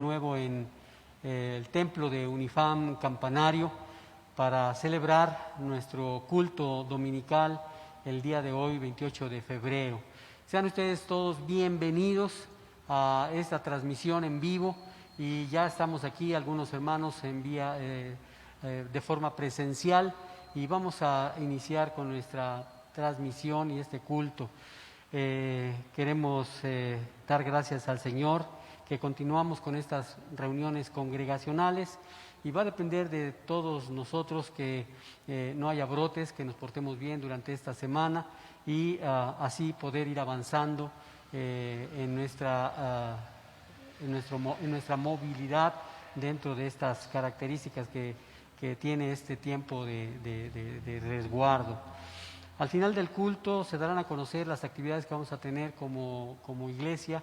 nuevo en el templo de Unifam Campanario para celebrar nuestro culto dominical el día de hoy, 28 de febrero. Sean ustedes todos bienvenidos a esta transmisión en vivo y ya estamos aquí algunos hermanos en vía de forma presencial y vamos a iniciar con nuestra transmisión y este culto. Queremos dar gracias al Señor que continuamos con estas reuniones congregacionales y va a depender de todos nosotros que no haya brotes, que nos portemos bien durante esta semana y así poder ir avanzando en nuestra movilidad dentro de estas características que tiene este tiempo de resguardo. Al final del culto se darán a conocer las actividades que vamos a tener como iglesia.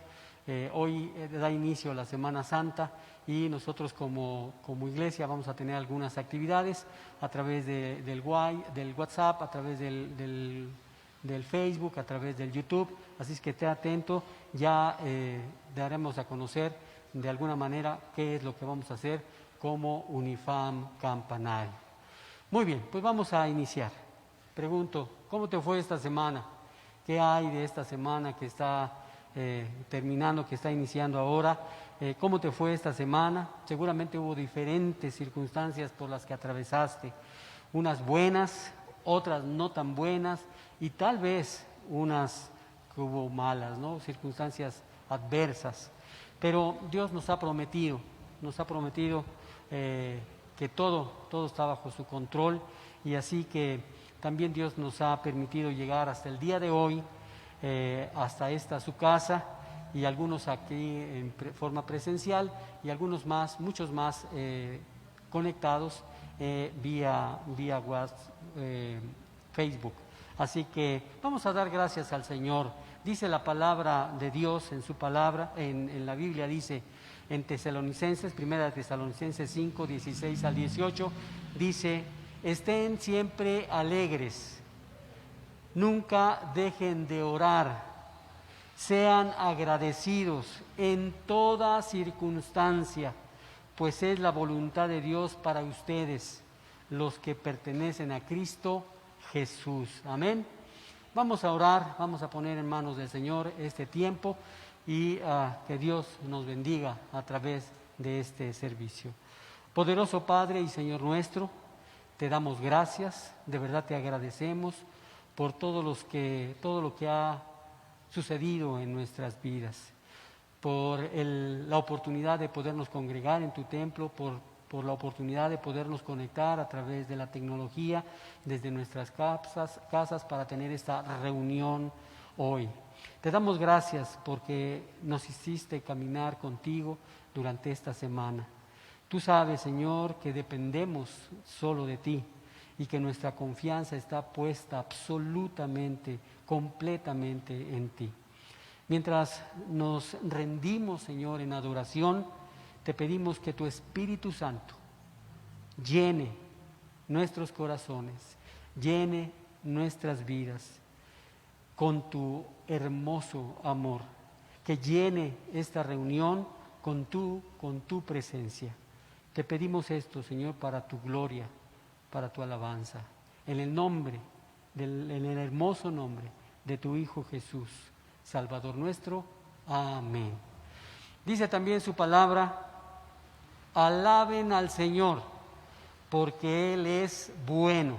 Hoy da inicio la Semana Santa y nosotros como iglesia vamos a tener algunas actividades a través del WhatsApp, a través del Facebook, a través del YouTube, así es que esté atento, ya daremos a conocer de alguna manera qué es lo que vamos a hacer como Unifam Campanario. Muy bien, pues vamos a iniciar. Pregunto, ¿cómo te fue esta semana? ¿Qué hay de esta semana que está terminando, que está iniciando ahora? ¿Cómo te fue esta semana? Seguramente hubo diferentes circunstancias por las que atravesaste, unas buenas, otras no tan buenas y tal vez unas que hubo malas, ¿no? Circunstancias adversas. Pero Dios nos ha prometido que todo está bajo su control y así que también Dios nos ha permitido llegar hasta el día de hoy, hasta esta su casa y algunos aquí en forma presencial y algunos más, muchos más conectados vía WhatsApp, Facebook. Así que vamos a dar gracias al Señor. Dice la palabra de Dios en su palabra, en la Biblia dice en Tesalonicenses, 1 Tesalonicenses 5, 16 al 18, dice: estén siempre alegres, nunca dejen de orar, sean agradecidos en toda circunstancia, pues es la voluntad de Dios para ustedes, los que pertenecen a Cristo Jesús. Amén. Vamos a orar, vamos a poner en manos del Señor este tiempo y que Dios nos bendiga a través de este servicio. Poderoso Padre y Señor nuestro, te damos gracias, de verdad te agradecemos por todo lo que ha sucedido en nuestras vidas, por la oportunidad de podernos congregar en tu templo, por la oportunidad de podernos conectar a través de la tecnología desde nuestras casas para tener esta reunión hoy. Te damos gracias porque nos hiciste caminar contigo durante esta semana. Tú sabes, Señor, que dependemos solo de ti y que nuestra confianza está puesta absolutamente, completamente en ti. Mientras nos rendimos, Señor, en adoración, te pedimos que tu Espíritu Santo llene nuestros corazones, llene nuestras vidas con tu hermoso amor, que llene esta reunión con tu presencia. Te pedimos esto, Señor, para tu gloria, para tu alabanza, en el hermoso nombre de tu Hijo Jesús, Salvador nuestro. Amén. Dice también su palabra: alaben al Señor, porque Él es bueno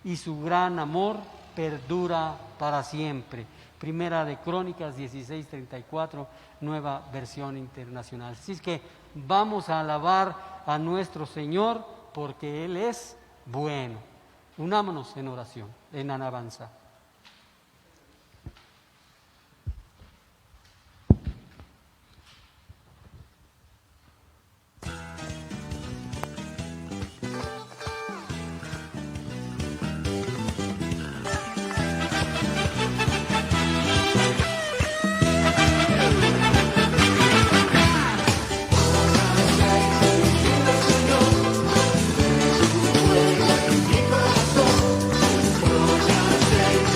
y su gran amor perdura para siempre. Primera de Crónicas 16:34, nueva versión internacional. Así es que vamos a alabar a nuestro Señor porque Él es bueno. Unámonos en oración, en alabanza. Mi corazón, voy a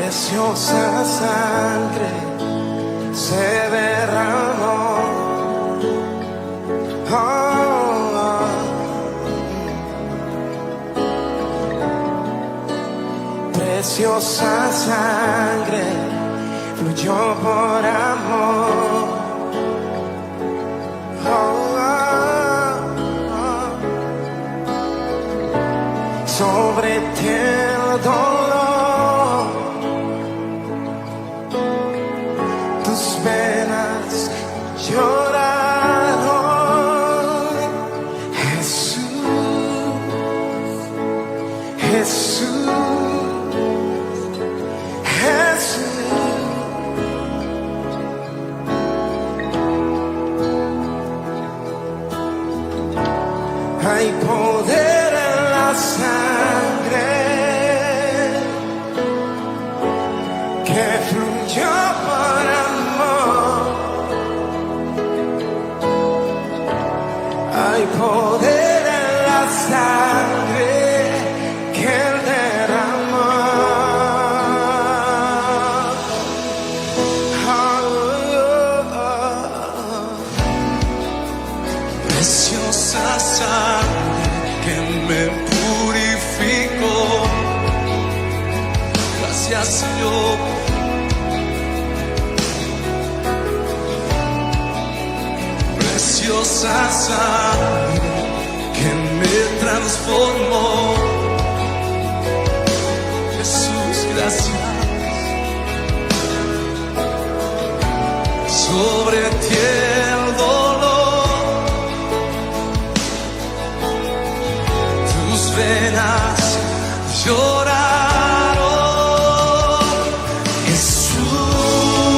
preciosa sangre se derramó. Oh, oh. Preciosa sangre fluyó por amor. Oh, oh, oh. Sobre ti el dolor, tus venas lloraron. Jesús, Jesús, Jesús. Hay poder en la sangre que fluyó por amor. Hay poder en la sangre que él derramó. Preciosa sangre que me purificó. Gracias, Señor. Preciosa sangre que me transformó. Jesús, gracias. Sobre ti el dolor, tus venas lloraron. Jesús,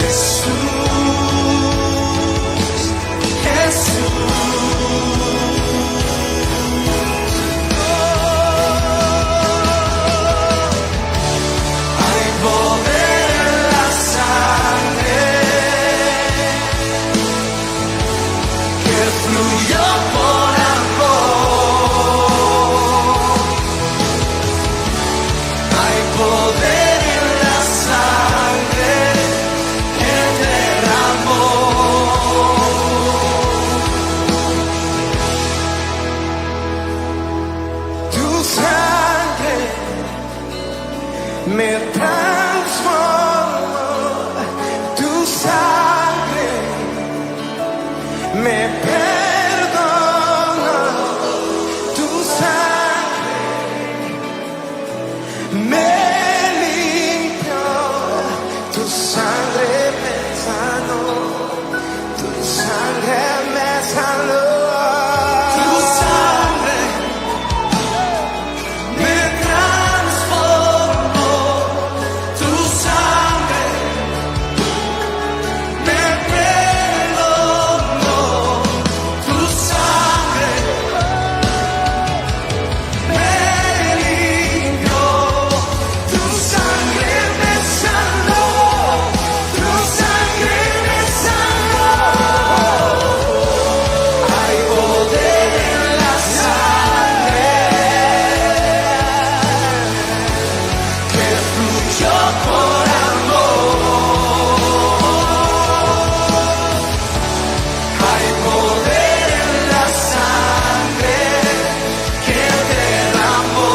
Jesús, Jesús. Hay poder en la sangre que fluyó por amor. Hay poder en la sangre que derramó. Tu sangre me transformó. Tu sangre me perdonó. Tu sangre me limpió. Tu sangre me sanó. Tu sangre me sanó. Tu sangre me transformó. Tu sangre me perdonó. Tu sangre me limpió. Tu sangre me sanó. Tu sangre me sanó. Hay poder en la sangre que fluyó por amor. Hay poder en la sangre que derramó.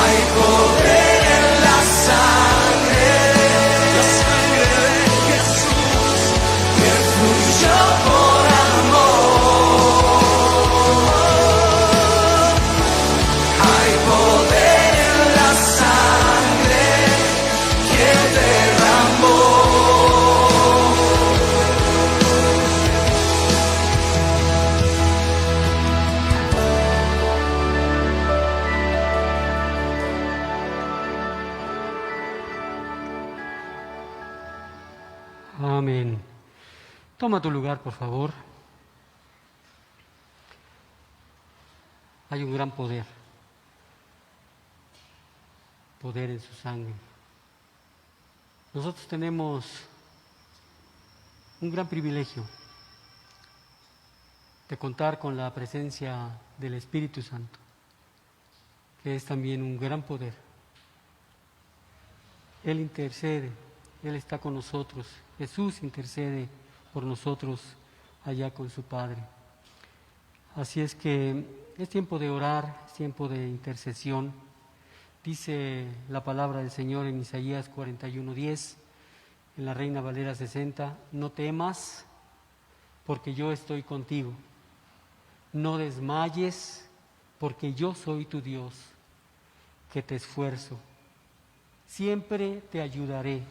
Hay poder en la sangre de Jesús que fluyó por amor. Hay poder en la sangre que derramó. Amén. Toma tu lugar, por favor. Hay un gran poder en su sangre. Nosotros tenemos un gran privilegio de contar con la presencia del Espíritu Santo, que es también un gran poder. Él intercede, Él está con nosotros, Jesús intercede por nosotros allá con su Padre. Así es que es tiempo de orar, es tiempo de intercesión. Dice la palabra del Señor en Isaías 41:10, en la Reina Valera 60, no temas, porque yo estoy contigo. No desmayes, porque yo soy tu Dios, que te esfuerzo. Siempre te ayudaré,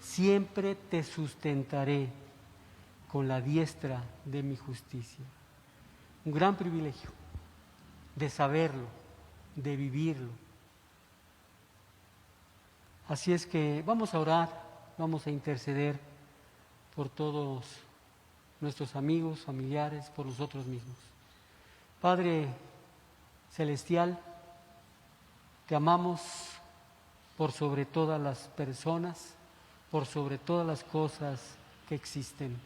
siempre te sustentaré con la diestra de mi justicia. Un gran privilegio de saberlo, de vivirlo. Así es que vamos a orar, vamos a interceder por todos nuestros amigos, familiares, por nosotros mismos. Padre Celestial, te amamos por sobre todas las personas, por sobre todas las cosas que existen.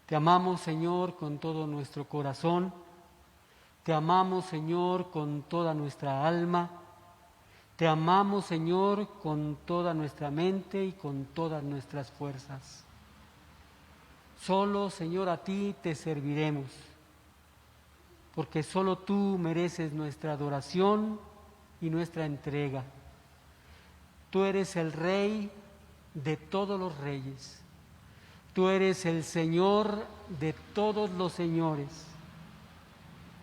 Te amamos, Señor, con todo nuestro corazón. Te amamos, Señor, con toda nuestra alma. Te amamos, Señor, con toda nuestra mente y con todas nuestras fuerzas. Solo, Señor, a ti te serviremos, porque solo tú mereces nuestra adoración y nuestra entrega. Tú eres el Rey de todos los reyes. Tú eres el Señor de todos los señores.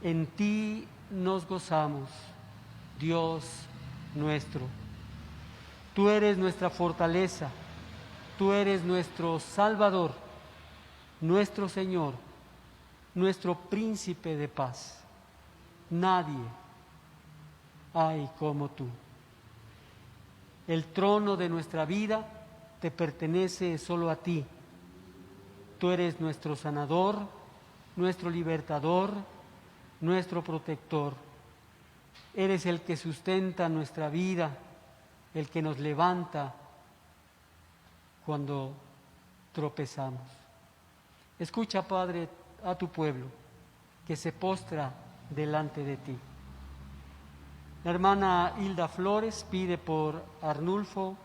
En ti nos gozamos, Dios nuestro. Tú eres nuestra fortaleza, tú eres nuestro Salvador, nuestro Señor, nuestro Príncipe de paz. Nadie hay como tú. El trono de nuestra vida te pertenece solo a ti. Tú eres nuestro sanador, nuestro libertador, nuestro protector. Eres el que sustenta nuestra vida, el que nos levanta cuando tropezamos. Escucha, Padre, a tu pueblo que se postra delante de ti. La hermana Hilda Flores pide por Arnulfo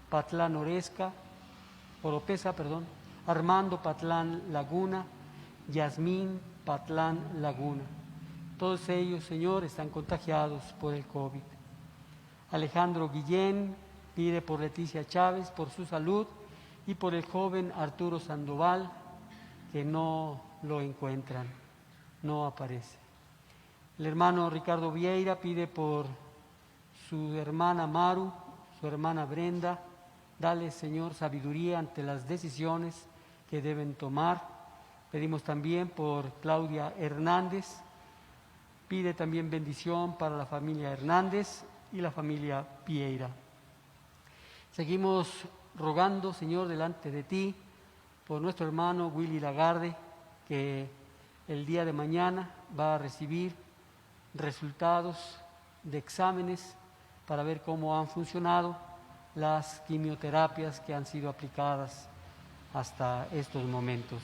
Patlán Oresca, Oropesa, Armando Patlán Laguna, Yasmín Patlán Laguna. Todos ellos, Señor, están contagiados por el COVID. Alejandro Guillén pide por Leticia Chávez, por su salud, y por el joven Arturo Sandoval, que no lo encuentran, no aparece. El hermano Ricardo Vieira pide por su hermana Maru, su hermana Brenda. Dale, Señor, sabiduría ante las decisiones que deben tomar. Pedimos también por Claudia Hernández. Pide también bendición para la familia Hernández y la familia Vieira. Seguimos rogando, Señor, delante de ti por nuestro hermano Willy Lagarde, que el día de mañana va a recibir resultados de exámenes para ver cómo han funcionado las quimioterapias que han sido aplicadas hasta estos momentos.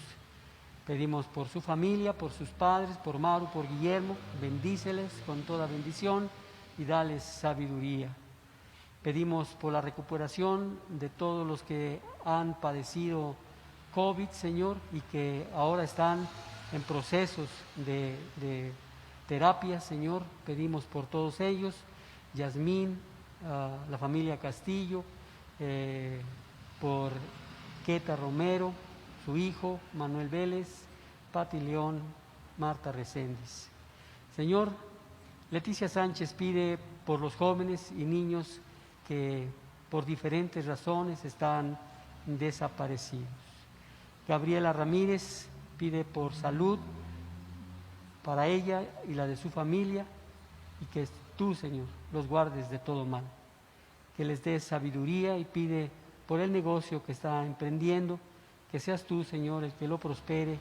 Pedimos por su familia, por sus padres, por Maru, por Guillermo, bendíceles con toda bendición y dales sabiduría. Pedimos por la recuperación de todos los que han padecido COVID, Señor, y que ahora están en procesos de terapia, Señor. Pedimos por todos ellos, Yasmín, la familia Castillo, por Queta Romero, su hijo, Manuel Vélez, Pati León, Marta Reséndiz. Señor, Leticia Sánchez pide por los jóvenes y niños que por diferentes razones están desaparecidos. Gabriela Ramírez pide por salud para ella y la de su familia, y que tú, Señor, los guardes de todo mal, que les des sabiduría, y pide por el negocio que está emprendiendo, que seas tú, Señor, el que lo prospere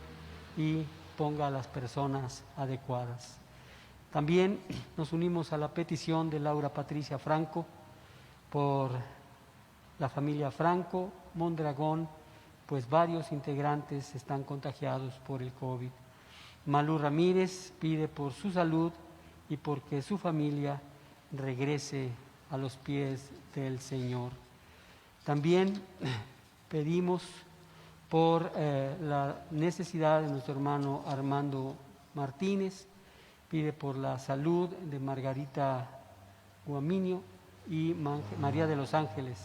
y ponga a las personas adecuadas. También nos unimos a la petición de Laura Patricia Franco por la familia Franco, Mondragón pues varios integrantes están contagiados por el COVID. Malú Ramírez pide por su salud y porque su familia regrese a los pies del Señor. También pedimos por la necesidad de nuestro hermano Armando Martínez, pide por la salud de Margarita Guaminio y María de los Ángeles,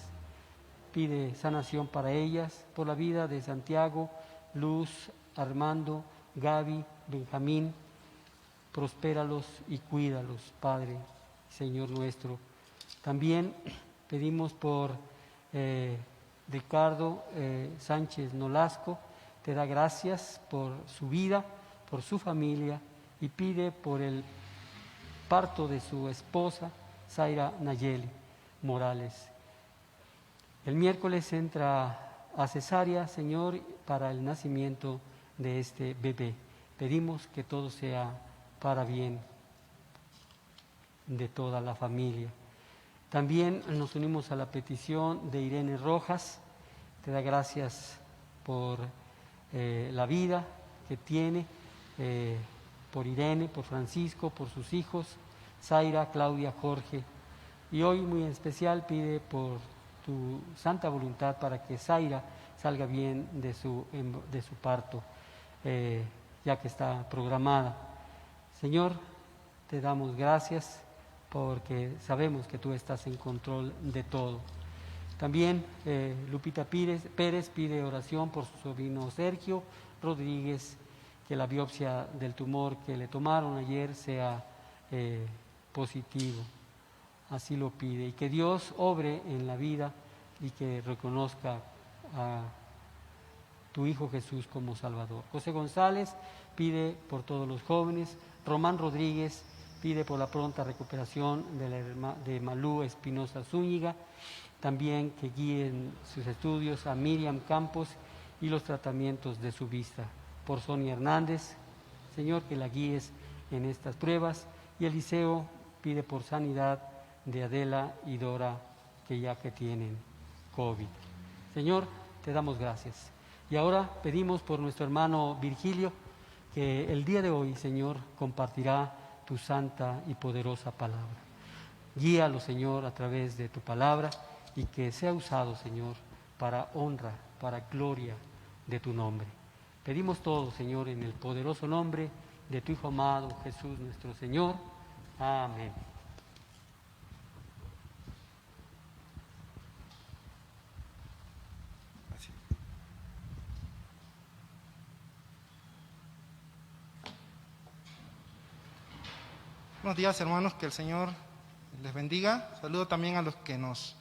pide sanación para ellas, por la vida de Santiago, Luz, Armando, Gaby, Benjamín, prospéralos y cuídalos, Padre, Señor nuestro. También pedimos por Ricardo Sánchez Nolasco, te da gracias por su vida, por su familia, y pide por el parto de su esposa, Zaira Nayeli Morales. El miércoles entra a cesárea, Señor, para el nacimiento de este bebé. Pedimos que todo sea para bien de toda la familia. También nos unimos a la petición de Irene Rojas, te da gracias por la vida que tiene, por Irene, por Francisco, por sus hijos, Zaira, Claudia, Jorge, y hoy muy en especial pide por tu santa voluntad para que Zaira salga bien de su parto, ya que está programada. Señor, te damos gracias porque sabemos que tú estás en control de todo. También Lupita Pérez pide oración por su sobrino Sergio Rodríguez, que la biopsia del tumor que le tomaron ayer sea positivo. Así lo pide, y que Dios obre en la vida y que reconozca a tu Hijo Jesús como Salvador. José González pide por todos los jóvenes. Román Rodríguez pide por la pronta recuperación de Malú Espinosa Zúñiga, también que guíen sus estudios a Miriam Campos y los tratamientos de su vista. Por Sonia Hernández, Señor, que la guíes en estas pruebas, y Eliseo pide por sanidad de Adela y Dora, que tienen COVID. Señor, te damos gracias. Y ahora pedimos por nuestro hermano Virgilio, que el día de hoy, Señor, compartirá tu santa y poderosa palabra. Guíalo, Señor, a través de tu palabra, y que sea usado, Señor, para honra, para gloria de tu nombre. Pedimos todo, Señor, en el poderoso nombre de tu Hijo amado, Jesús nuestro Señor. Amén. Buenos días, hermanos, que el Señor les bendiga. Saludo también a los que nos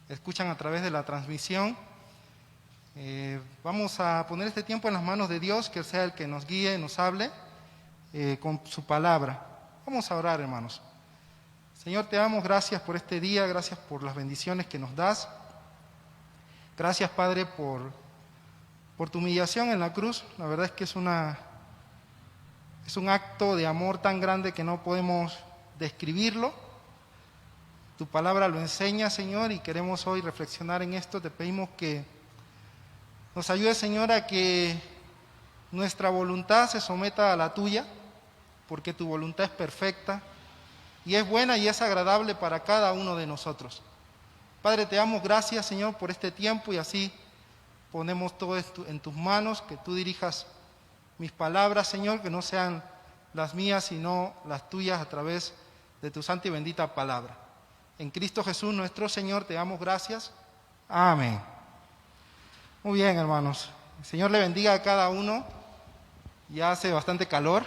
escuchan a través de la transmisión. Vamos a poner este tiempo en las manos de Dios, que Él sea el que nos guíe, nos hable con su palabra. Vamos a orar, hermanos. Señor, te damos gracias por este día, gracias por las bendiciones que nos das. Gracias, Padre, por tu humillación en la cruz. La verdad es que es un acto de amor tan grande que no podemos describirlo. Tu palabra lo enseña, Señor, y queremos hoy reflexionar en esto. Te pedimos que nos ayudes, Señor, a que nuestra voluntad se someta a la tuya, porque tu voluntad es perfecta y es buena y es agradable para cada uno de nosotros. Padre, te damos gracias, Señor, por este tiempo, y así ponemos todo esto en tus manos, que tú dirijas mis palabras, Señor, que no sean las mías, sino las tuyas a través de tu santa y bendita palabra. En Cristo Jesús, nuestro Señor, te damos gracias. Amén. Muy bien, hermanos. El Señor le bendiga a cada uno. Ya hace bastante calor.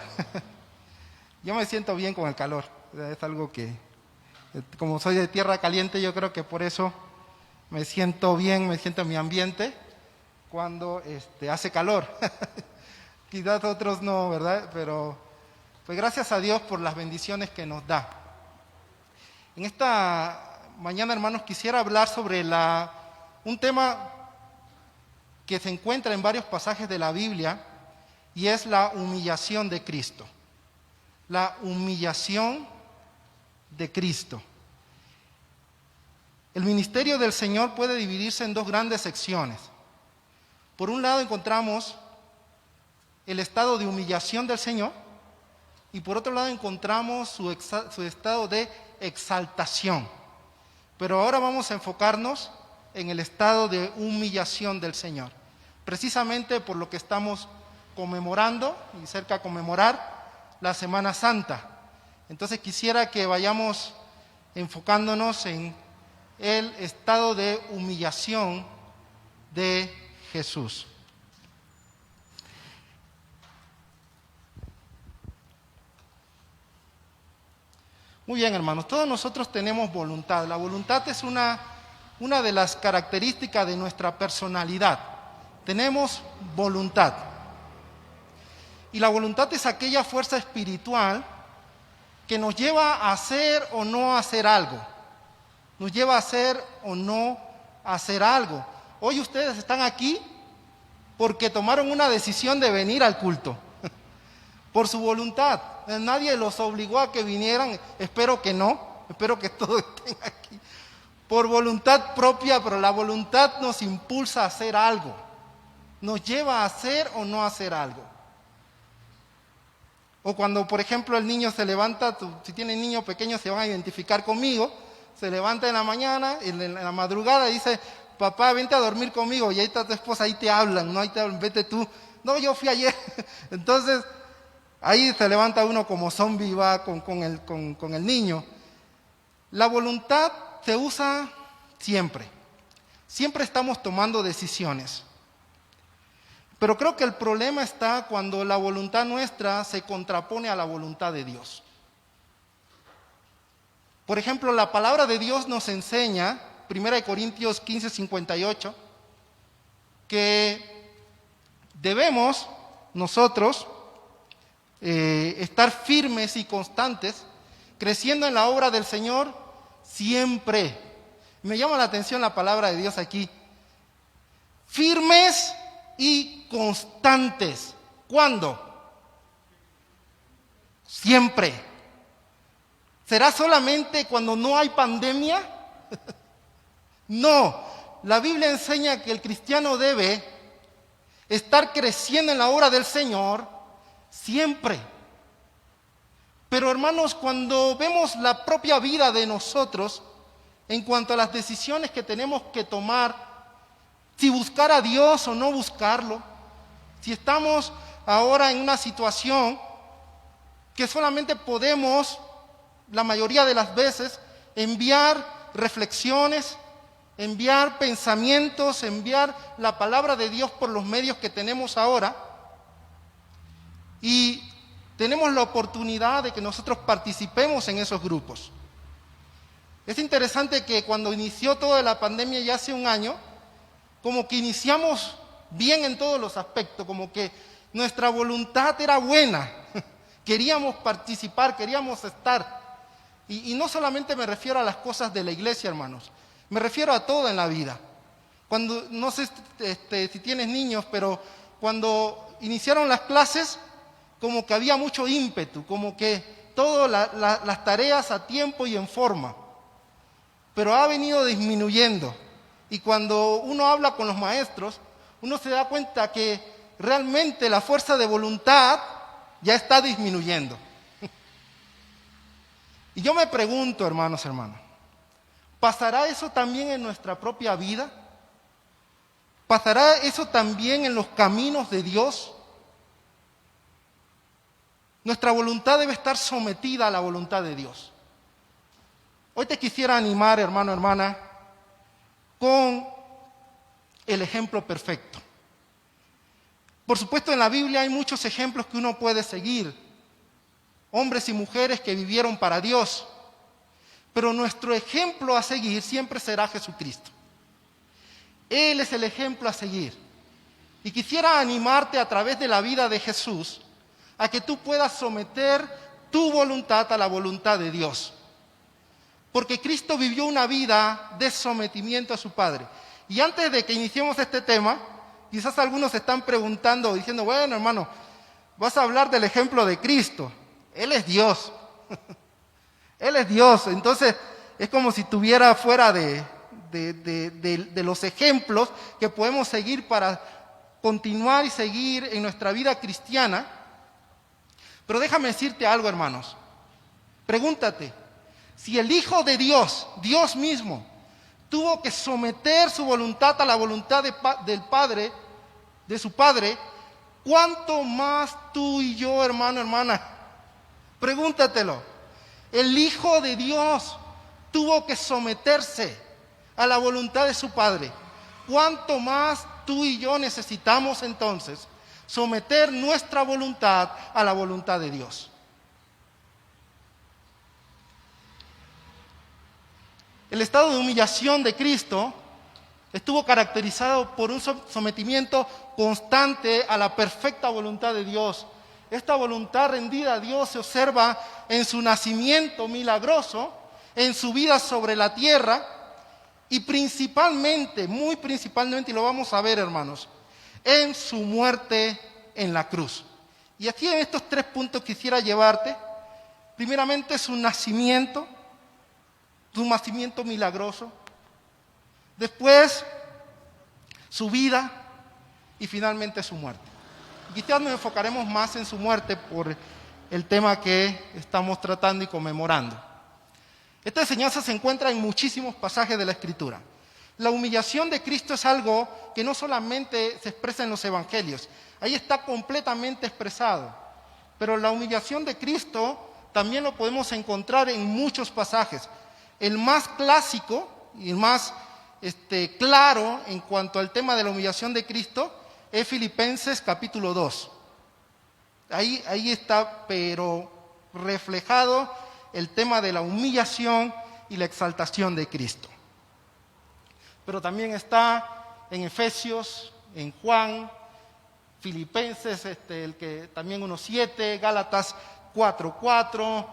Yo me siento bien con el calor. Es algo que, como soy de tierra caliente, yo creo que por eso me siento bien, me siento en mi ambiente cuando hace calor. Quizás otros no, ¿verdad? Pero pues gracias a Dios por las bendiciones que nos da. En esta mañana, hermanos, quisiera hablar sobre un tema que se encuentra en varios pasajes de la Biblia, y es la humillación de Cristo. La humillación de Cristo. El ministerio del Señor puede dividirse en dos grandes secciones. Por un lado encontramos el estado de humillación del Señor y por otro lado encontramos su estado de exaltación. Pero ahora vamos a enfocarnos en el estado de humillación del Señor, precisamente por lo que estamos conmemorando y cerca a conmemorar la Semana Santa. Entonces quisiera que vayamos enfocándonos en el estado de humillación de Jesús. Muy bien, hermanos, todos nosotros tenemos voluntad. La voluntad es una de las características de nuestra personalidad. Tenemos voluntad. Y la voluntad es aquella fuerza espiritual que nos lleva a hacer o no hacer algo. Nos lleva a hacer o no hacer algo. Hoy ustedes están aquí porque tomaron una decisión de venir al culto. Por su voluntad. Nadie los obligó a que vinieran. Espero que no. Espero que todos estén aquí. Por voluntad propia, pero la voluntad nos impulsa a hacer algo. Nos lleva a hacer o no hacer algo. O cuando, por ejemplo, el niño se levanta, si tienen niños pequeños se van a identificar conmigo, se levanta en la mañana, en la madrugada y dice, papá, vente a dormir conmigo, y ahí está tu esposa, ahí te hablan, no, ahí te hablan, vete tú. No, yo fui ayer. Entonces, ahí se levanta uno como zombie y va con el niño. La voluntad se usa siempre. Siempre estamos tomando decisiones. Pero creo que el problema está cuando la voluntad nuestra se contrapone a la voluntad de Dios. Por ejemplo, la palabra de Dios nos enseña, 1 Corintios 15:58, que debemos nosotros estar firmes y constantes, creciendo en la obra del Señor siempre. Me llama la atención la palabra de Dios aquí. Firmes y constantes. ¿Cuándo? Siempre. ¿Será solamente cuando no hay pandemia? No. La Biblia enseña que el cristiano debe estar creciendo en la obra del Señor siempre. Pero hermanos, cuando vemos la propia vida de nosotros, en cuanto a las decisiones que tenemos que tomar, si buscar a Dios o no buscarlo, si estamos ahora en una situación que solamente podemos, la mayoría de las veces, enviar reflexiones, enviar pensamientos, enviar la palabra de Dios por los medios que tenemos ahora, y tenemos la oportunidad de que nosotros participemos en esos grupos. Es interesante que cuando inició toda la pandemia ya hace un año, como que iniciamos bien en todos los aspectos, como que nuestra voluntad era buena, queríamos participar, queríamos estar. Y no solamente me refiero a las cosas de la iglesia, hermanos, me refiero a todo en la vida. Cuando, no sé si tienes niños, pero cuando iniciaron las clases, como que había mucho ímpetu, como que todas las tareas a tiempo y en forma. Pero ha venido disminuyendo. Y cuando uno habla con los maestros, uno se da cuenta que realmente la fuerza de voluntad ya está disminuyendo. Y yo me pregunto, hermanos, ¿pasará eso también en nuestra propia vida? ¿Pasará eso también en los caminos de Dios? Nuestra voluntad debe estar sometida a la voluntad de Dios. Hoy te quisiera animar, hermano, hermana, con el ejemplo perfecto. Por supuesto, en la Biblia hay muchos ejemplos que uno puede seguir. Hombres y mujeres que vivieron para Dios. Pero nuestro ejemplo a seguir siempre será Jesucristo. Él es el ejemplo a seguir. Y quisiera animarte a través de la vida de Jesús a que tú puedas someter tu voluntad a la voluntad de Dios. Porque Cristo vivió una vida de sometimiento a su Padre. Y antes de que iniciemos este tema, quizás algunos se están preguntando, diciendo, bueno, hermano, vas a hablar del ejemplo de Cristo. Él es Dios. Él es Dios. Entonces, es como si estuviera fuera de los ejemplos que podemos seguir para continuar y seguir en nuestra vida cristiana. Pero déjame decirte algo, hermanos. Pregúntate, si el Hijo de Dios, Dios mismo, tuvo que someter su voluntad a la voluntad del Padre, de su Padre, ¿cuánto más tú y yo, hermano, hermana? Pregúntatelo. El Hijo de Dios tuvo que someterse a la voluntad de su Padre. ¿Cuánto más tú y yo necesitamos entonces someter nuestra voluntad a la voluntad de Dios? El estado de humillación de Cristo estuvo caracterizado por un sometimiento constante a la perfecta voluntad de Dios. Esta voluntad rendida a Dios se observa en su nacimiento milagroso, en su vida sobre la tierra y principalmente, muy principalmente, y lo vamos a ver, hermanos, en su muerte en la cruz. Y aquí en estos 3 puntos quisiera llevarte. Primeramente, su nacimiento milagroso. Después, su vida y finalmente su muerte. Quizás nos enfocaremos más en su muerte por el tema que estamos tratando y conmemorando. Esta enseñanza se encuentra en muchísimos pasajes de la Escritura. La humillación de Cristo es algo que no solamente se expresa en los evangelios, ahí está completamente expresado. Pero la humillación de Cristo también lo podemos encontrar en muchos pasajes. El más clásico y el más claro en cuanto al tema de la humillación de Cristo es Filipenses capítulo 2. Ahí está, pero reflejado el tema de la humillación y la exaltación de Cristo. Pero también está en Efesios, en Juan, Filipenses, el que también 1:7, Gálatas 4:4,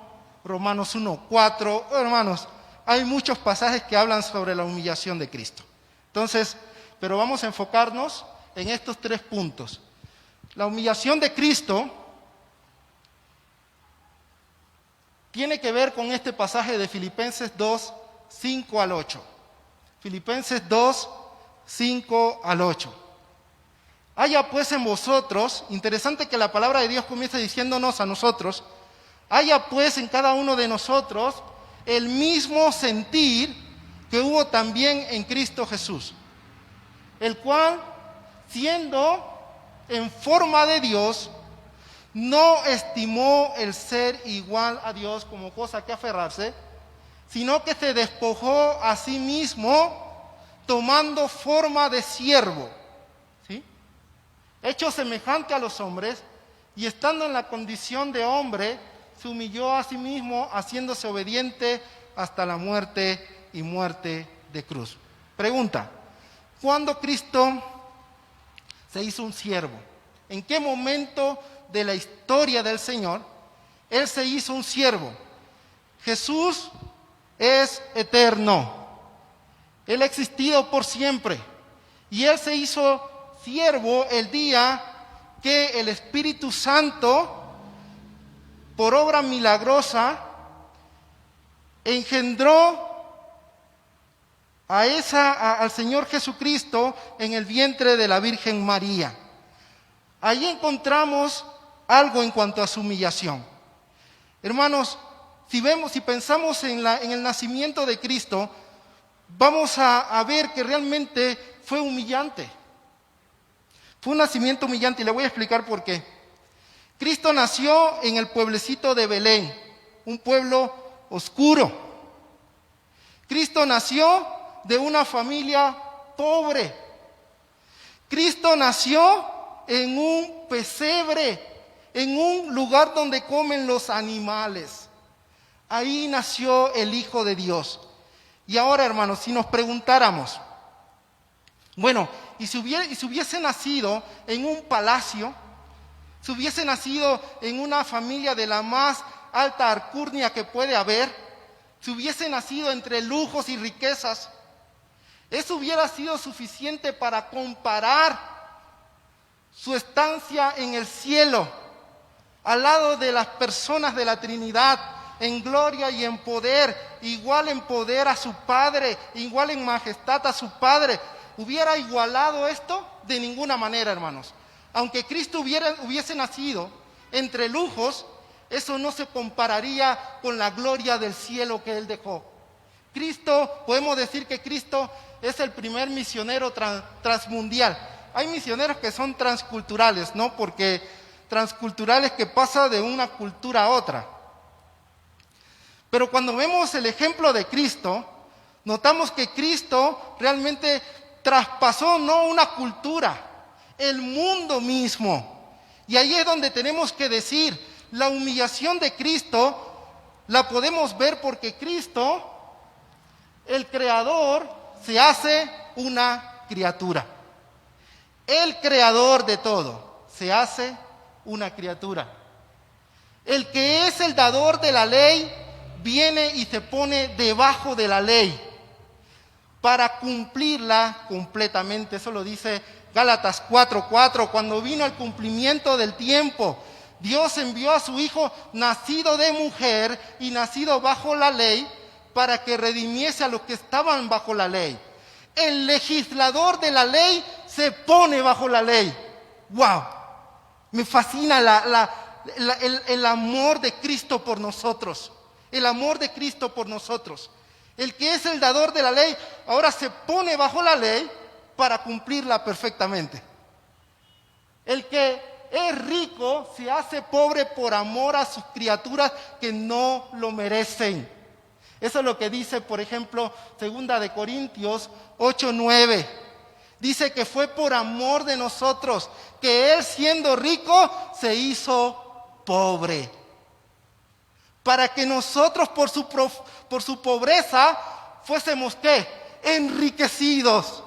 Romanos 1:4. Hermanos, hay muchos pasajes que hablan sobre la humillación de Cristo. Entonces, pero vamos a enfocarnos en estos 3 puntos. La humillación de Cristo tiene que ver con este pasaje de Filipenses 2, 5 al 8. Filipenses 2, 5 al 8. Haya pues en vosotros, interesante que la palabra de Dios comienza diciéndonos a nosotros, haya pues en cada uno de nosotros el mismo sentir que hubo también en Cristo Jesús, el cual, siendo en forma de Dios, no estimó el ser igual a Dios como cosa que aferrarse, sino que se despojó a sí mismo, tomando forma de siervo, ¿sí? Hecho semejante a los hombres, y estando en la condición de hombre, se humilló a sí mismo, haciéndose obediente hasta la muerte y muerte de cruz. Pregunta: ¿cuándo Cristo se hizo un siervo? ¿En qué momento de la historia del Señor Él se hizo un siervo? Jesús es eterno. Él ha existido por siempre. Y Él se hizo siervo el día que el Espíritu Santo, por obra milagrosa, engendró al Señor Jesucristo en el vientre de la Virgen María. Ahí encontramos algo en cuanto a su humillación. Hermanos, si pensamos en el nacimiento de Cristo, vamos a ver que realmente fue humillante. Fue un nacimiento humillante y le voy a explicar por qué. Cristo nació en el pueblecito de Belén, un pueblo oscuro. Cristo nació de una familia pobre. Cristo nació en un pesebre, en un lugar donde comen los animales. Ahí nació el Hijo de Dios. Y ahora, hermanos, si nos preguntáramos, bueno, y si hubiese nacido en un palacio, si hubiese nacido en una familia de la más alta alcurnia que puede haber, si hubiese nacido entre lujos y riquezas, eso hubiera sido suficiente para comparar su estancia en el cielo, al lado de las personas de la Trinidad, en gloria y en poder, igual en poder a su Padre, igual en majestad a su Padre. ¿Hubiera igualado esto? de ninguna manera, hermanos. Aunque Cristo hubiese nacido entre lujos, eso no se compararía con la gloria del cielo que Él dejó. Cristo, podemos decir que Cristo es el primer misionero transmundial. Hay misioneros que son transculturales, ¿no? Porque transculturales que pasa de una cultura a otra. Pero cuando vemos el ejemplo de Cristo, notamos que Cristo realmente traspasó no una cultura, el mundo mismo. Y ahí es donde tenemos que decir, la humillación de Cristo la podemos ver porque Cristo, el Creador, se hace una criatura. El Creador de todo se hace una criatura. El que es el dador de la ley viene y se pone debajo de la ley para cumplirla completamente. Eso lo dice Gálatas 4:4. Cuando vino el cumplimiento del tiempo, Dios envió a su Hijo nacido de mujer y nacido bajo la ley para que redimiese a los que estaban bajo la ley. El legislador de la ley se pone bajo la ley. ¡Wow! Me fascina el amor de Cristo por nosotros. El amor de Cristo por nosotros. El que es el dador de la ley ahora se pone bajo la ley para cumplirla perfectamente. El que es rico se hace pobre por amor a sus criaturas que no lo merecen. Eso es lo que dice, por ejemplo, 2 Corintios 8:9. Dice que fue por amor de nosotros que Él, siendo rico, se hizo pobre. Para que nosotros por su pobreza fuésemos, ¿qué? Enriquecidos.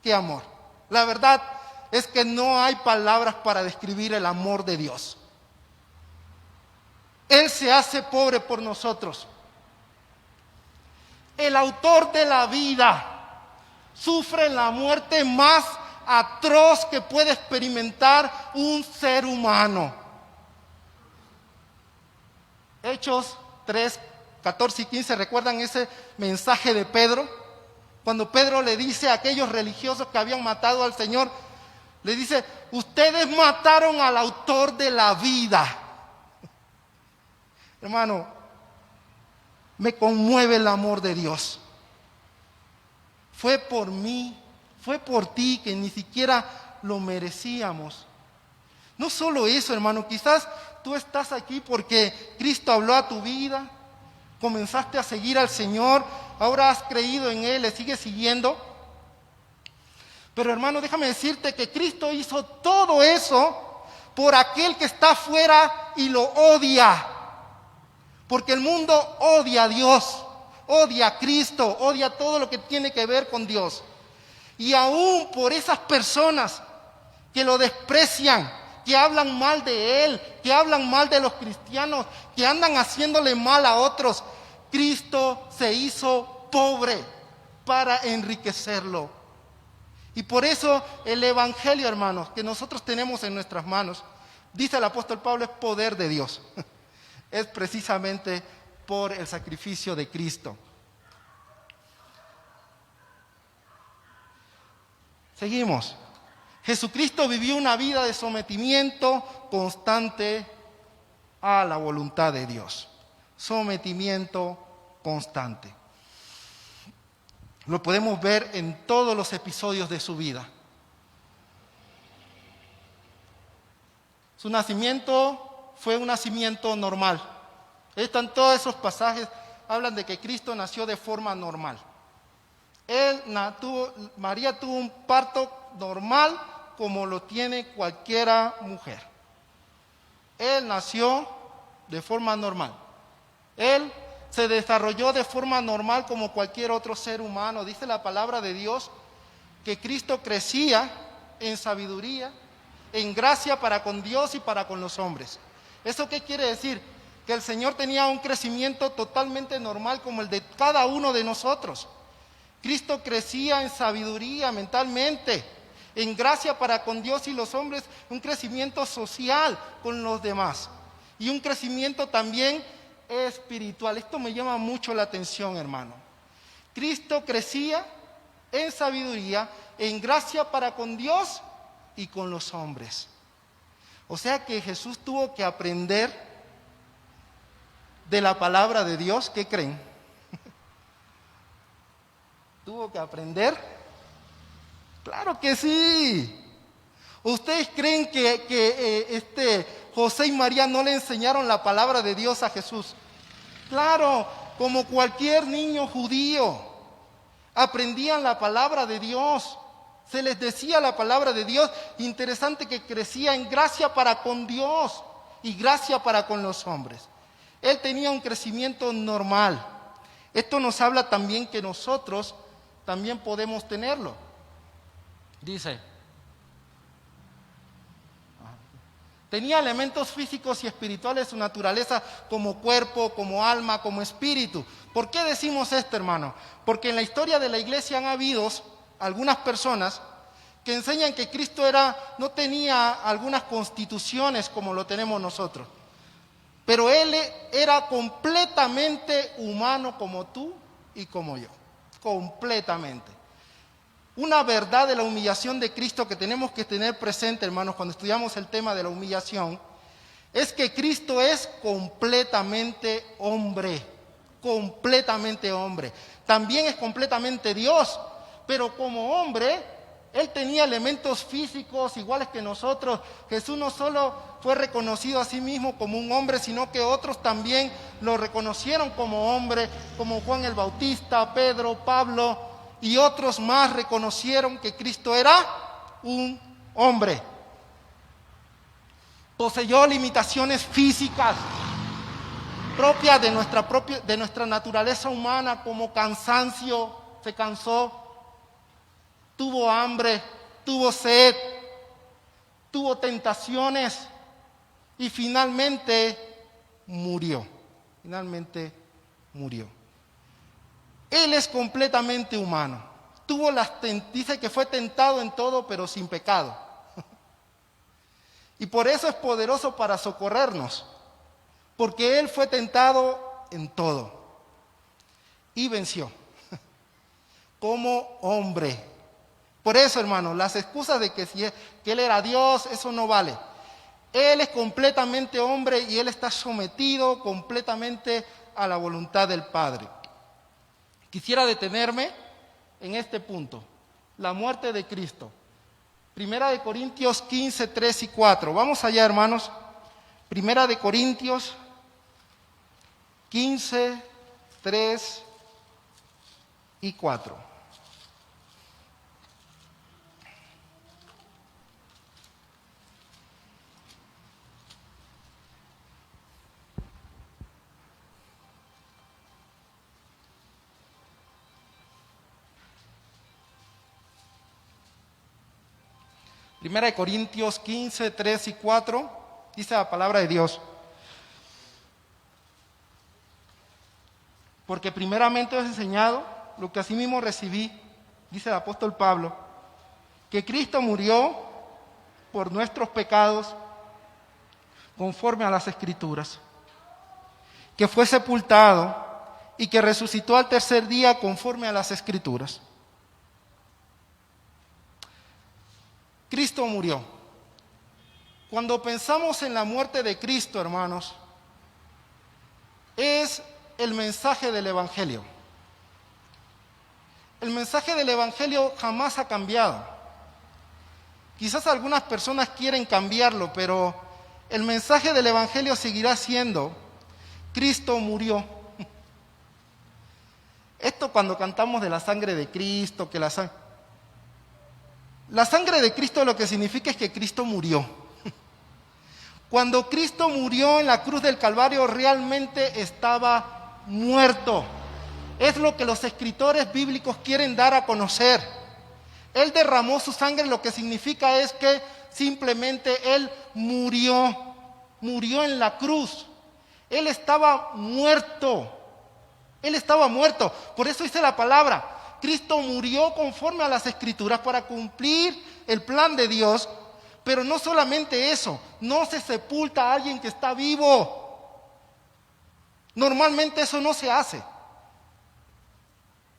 ¡Qué amor! La verdad es que no hay palabras para describir el amor de Dios. Él se hace pobre por nosotros. El autor de la vida sufre la muerte más atroz que puede experimentar un ser humano. Hechos 3, 14 y 15, ¿recuerdan ese mensaje de Pedro? Cuando Pedro le dice a aquellos religiosos que habían matado al Señor, le dice, ustedes mataron al autor de la vida. Hermano, me conmueve el amor de Dios. Fue por mí, fue por ti que ni siquiera lo merecíamos. No solo eso, hermano, quizás tú estás aquí porque Cristo habló a tu vida, comenzaste a seguir al Señor, ahora has creído en Él, le sigues siguiendo. Pero hermano, déjame decirte que Cristo hizo todo eso por aquel que está afuera y lo odia. Porque el mundo odia a Dios, odia a Cristo, odia todo lo que tiene que ver con Dios. Y aún por esas personas que lo desprecian, que hablan mal de Él, que hablan mal de los cristianos, que andan haciéndole mal a otros, Cristo se hizo pobre para enriquecerlo. Y por eso el Evangelio, hermanos, que nosotros tenemos en nuestras manos, dice el apóstol Pablo, es poder de Dios. Es precisamente por el sacrificio de Cristo. Seguimos. Jesucristo vivió una vida de sometimiento constante a la voluntad de Dios. Sometimiento constante. Lo podemos ver en todos los episodios de su vida. Su nacimiento fue un nacimiento normal. Están todos esos pasajes, hablan de que Cristo nació de forma normal. María tuvo un parto normal como lo tiene cualquiera mujer. Él nació de forma normal. Él se desarrolló de forma normal como cualquier otro ser humano. Dice la palabra de Dios que Cristo crecía en sabiduría, en gracia para con Dios y para con los hombres. ¿Eso qué quiere decir? Que el Señor tenía un crecimiento totalmente normal como el de cada uno de nosotros. Cristo crecía en sabiduría mentalmente, en gracia para con Dios y los hombres, un crecimiento social con los demás y un crecimiento también espiritual. Esto me llama mucho la atención, hermano. Cristo crecía en sabiduría en gracia para con Dios y con los hombres. O sea que Jesús tuvo que aprender de la palabra de Dios. ¿Qué creen? ¿Tuvo que aprender? Claro que sí. ¿Ustedes creen que José y María no le enseñaron la palabra de Dios a Jesús? Claro, como cualquier niño judío, aprendían la palabra de Dios. Se les decía la palabra de Dios. Interesante que crecía en gracia para con Dios y gracia para con los hombres. Él tenía un crecimiento normal. Esto nos habla también que nosotros también podemos tenerlo. Dice, tenía elementos físicos y espirituales de su naturaleza como cuerpo, como alma, como espíritu. ¿Por qué decimos esto, hermano? Porque en la historia de la iglesia han habido algunas personas que enseñan que Cristo no tenía algunas constituciones como lo tenemos nosotros. Pero Él era completamente humano como tú y como yo. Completamente. Una verdad de la humillación de Cristo que tenemos que tener presente, hermanos, cuando estudiamos el tema de la humillación, es que Cristo es completamente hombre. Completamente hombre. También es completamente Dios, pero como hombre, Él tenía elementos físicos iguales que nosotros. Jesús no solo fue reconocido a sí mismo como un hombre, sino que otros también lo reconocieron como hombre, como Juan el Bautista, Pedro, Pablo y otros más reconocieron que Cristo era un hombre. Poseyó limitaciones físicas propias de nuestra naturaleza humana, como cansancio, se cansó, tuvo hambre, tuvo sed, tuvo tentaciones y finalmente murió. Él es completamente humano. Dice que fue tentado en todo, pero sin pecado. Y por eso es poderoso para socorrernos, porque Él fue tentado en todo y venció como hombre. Por eso, hermano, las excusas de que Él era Dios, eso no vale. Él es completamente hombre y Él está sometido completamente a la voluntad del Padre. Quisiera detenerme en este punto, la muerte de Cristo. Primera de Corintios 15, 3 y 4. Vamos allá, hermanos. Primera de Corintios 15, 3 y 4. Primera de Corintios 15, 3 y 4, dice la palabra de Dios. Porque primeramente os he enseñado lo que asimismo recibí, dice el apóstol Pablo, que Cristo murió por nuestros pecados conforme a las Escrituras, que fue sepultado y que resucitó al tercer día conforme a las Escrituras. Cristo murió. Cuando pensamos en la muerte de Cristo, hermanos, es el mensaje del Evangelio. El mensaje del Evangelio jamás ha cambiado. Quizás algunas personas quieren cambiarlo, pero el mensaje del Evangelio seguirá siendo: Cristo murió. Esto cuando cantamos de la sangre de Cristo, que la sangre de Cristo lo que significa es que Cristo murió. Cuando Cristo murió en la cruz del Calvario, realmente estaba muerto. Es lo que los escritores bíblicos quieren dar a conocer. Él derramó su sangre, lo que significa es que simplemente Él murió en la cruz. Él estaba muerto. Por eso dice la palabra: Cristo murió conforme a las Escrituras para cumplir el plan de Dios, pero no solamente eso, no se sepulta a alguien que está vivo. Normalmente eso no se hace.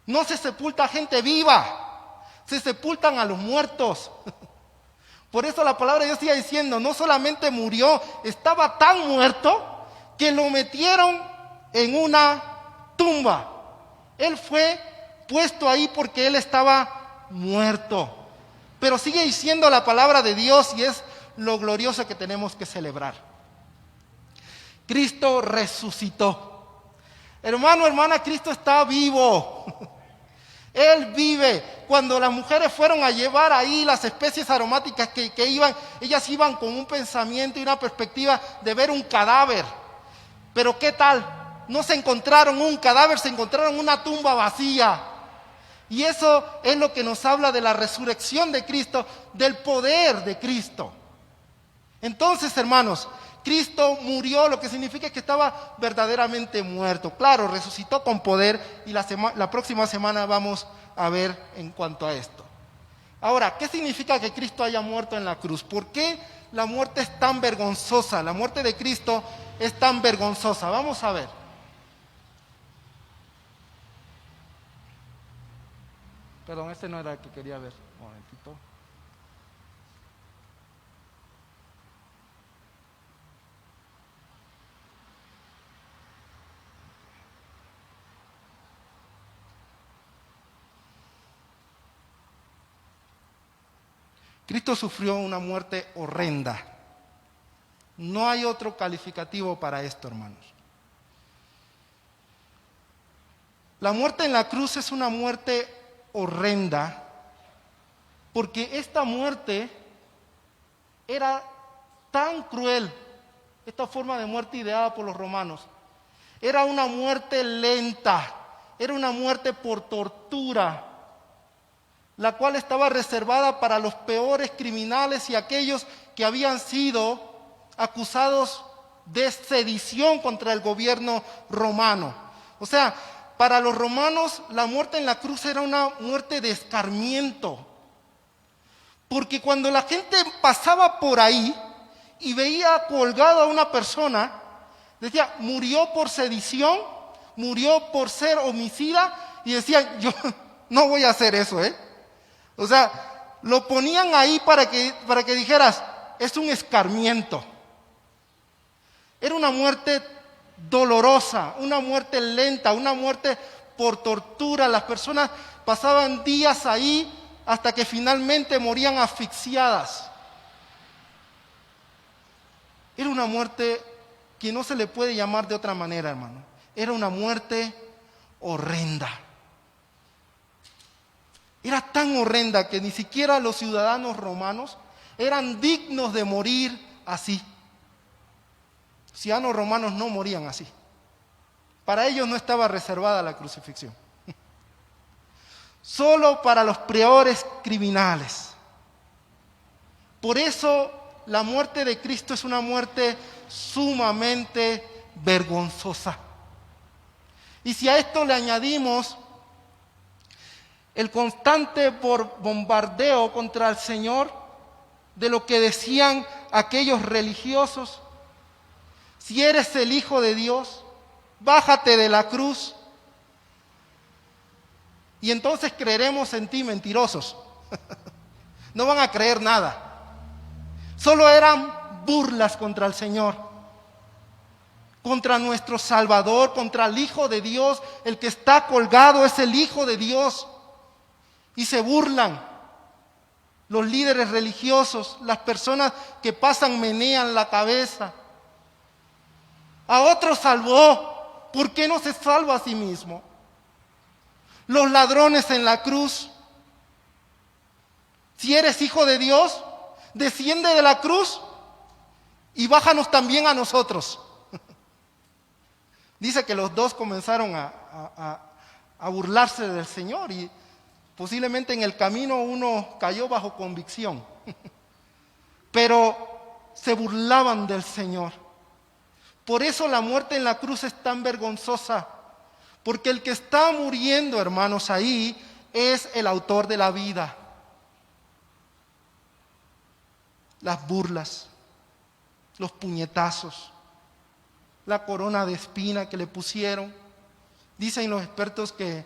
No se sepulta a gente viva. se sepultan a los muertos. Por eso la palabra de Dios sigue diciendo, no solamente murió, estaba tan muerto que lo metieron en una tumba. Él fue puesto ahí porque él estaba muerto. Pero sigue diciendo la palabra de Dios y es lo glorioso que tenemos que celebrar. Cristo resucitó. Hermano, hermana, Cristo está vivo. Él vive. Cuando las mujeres fueron a llevar ahí las especies aromáticas que iban, ellas iban con un pensamiento y una perspectiva de ver un cadáver. Pero ¿qué tal? No se encontraron un cadáver, se encontraron una tumba vacía. Y eso es lo que nos habla de la resurrección de Cristo, del poder de Cristo. Entonces, hermanos, Cristo murió, lo que significa que estaba verdaderamente muerto. Claro, resucitó con poder y la próxima semana vamos a ver en cuanto a esto. Ahora, ¿qué significa que Cristo haya muerto en la cruz? ¿Por qué la muerte es tan vergonzosa? La muerte de Cristo es tan vergonzosa. Vamos a ver. Perdón, este no era el que quería ver. Un momentito. Cristo sufrió una muerte horrenda. No hay otro calificativo para esto, hermanos. La muerte en la cruz es una muerte horrenda, porque esta muerte era tan cruel, esta forma de muerte ideada por los romanos. Era una muerte lenta, era una muerte por tortura, la cual estaba reservada para los peores criminales y aquellos que habían sido acusados de sedición contra el gobierno romano. O sea, para los romanos la muerte en la cruz era una muerte de escarmiento, porque cuando la gente pasaba por ahí y veía colgado a una persona, decía, murió por sedición, murió por ser homicida, y decían, yo no voy a hacer eso, O sea, lo ponían ahí para que dijeras, es un escarmiento. Era una muerte dolorosa, una muerte lenta, una muerte por tortura. Las personas pasaban días ahí hasta que finalmente morían asfixiadas. Era una muerte que no se le puede llamar de otra manera, hermano. Era una muerte horrenda. Era tan horrenda que ni siquiera los ciudadanos romanos eran dignos de morir así. Ciudadanos romanos no morían así. Para ellos no estaba reservada la crucifixión. Solo para los peores criminales. Por eso la muerte de Cristo es una muerte sumamente vergonzosa. Y si a esto le añadimos el constante bombardeo contra el Señor de lo que decían aquellos religiosos, si eres el Hijo de Dios, bájate de la cruz y entonces creeremos en ti, mentirosos. No van a creer nada. Solo eran burlas contra el Señor, contra nuestro Salvador, contra el Hijo de Dios. El que está colgado es el Hijo de Dios. Y se burlan los líderes religiosos, las personas que pasan menean la cabeza. A otros salvó, ¿por qué no se salva a sí mismo? Los ladrones en la cruz. Si eres Hijo de Dios, desciende de la cruz y bájanos también a nosotros. Dice que los dos comenzaron a burlarse del Señor y posiblemente en el camino uno cayó bajo convicción, pero se burlaban del Señor. Por eso la muerte en la cruz es tan vergonzosa, porque el que está muriendo, hermanos, ahí es el autor de la vida. Las burlas, los puñetazos, la corona de espina que le pusieron. Dicen los expertos que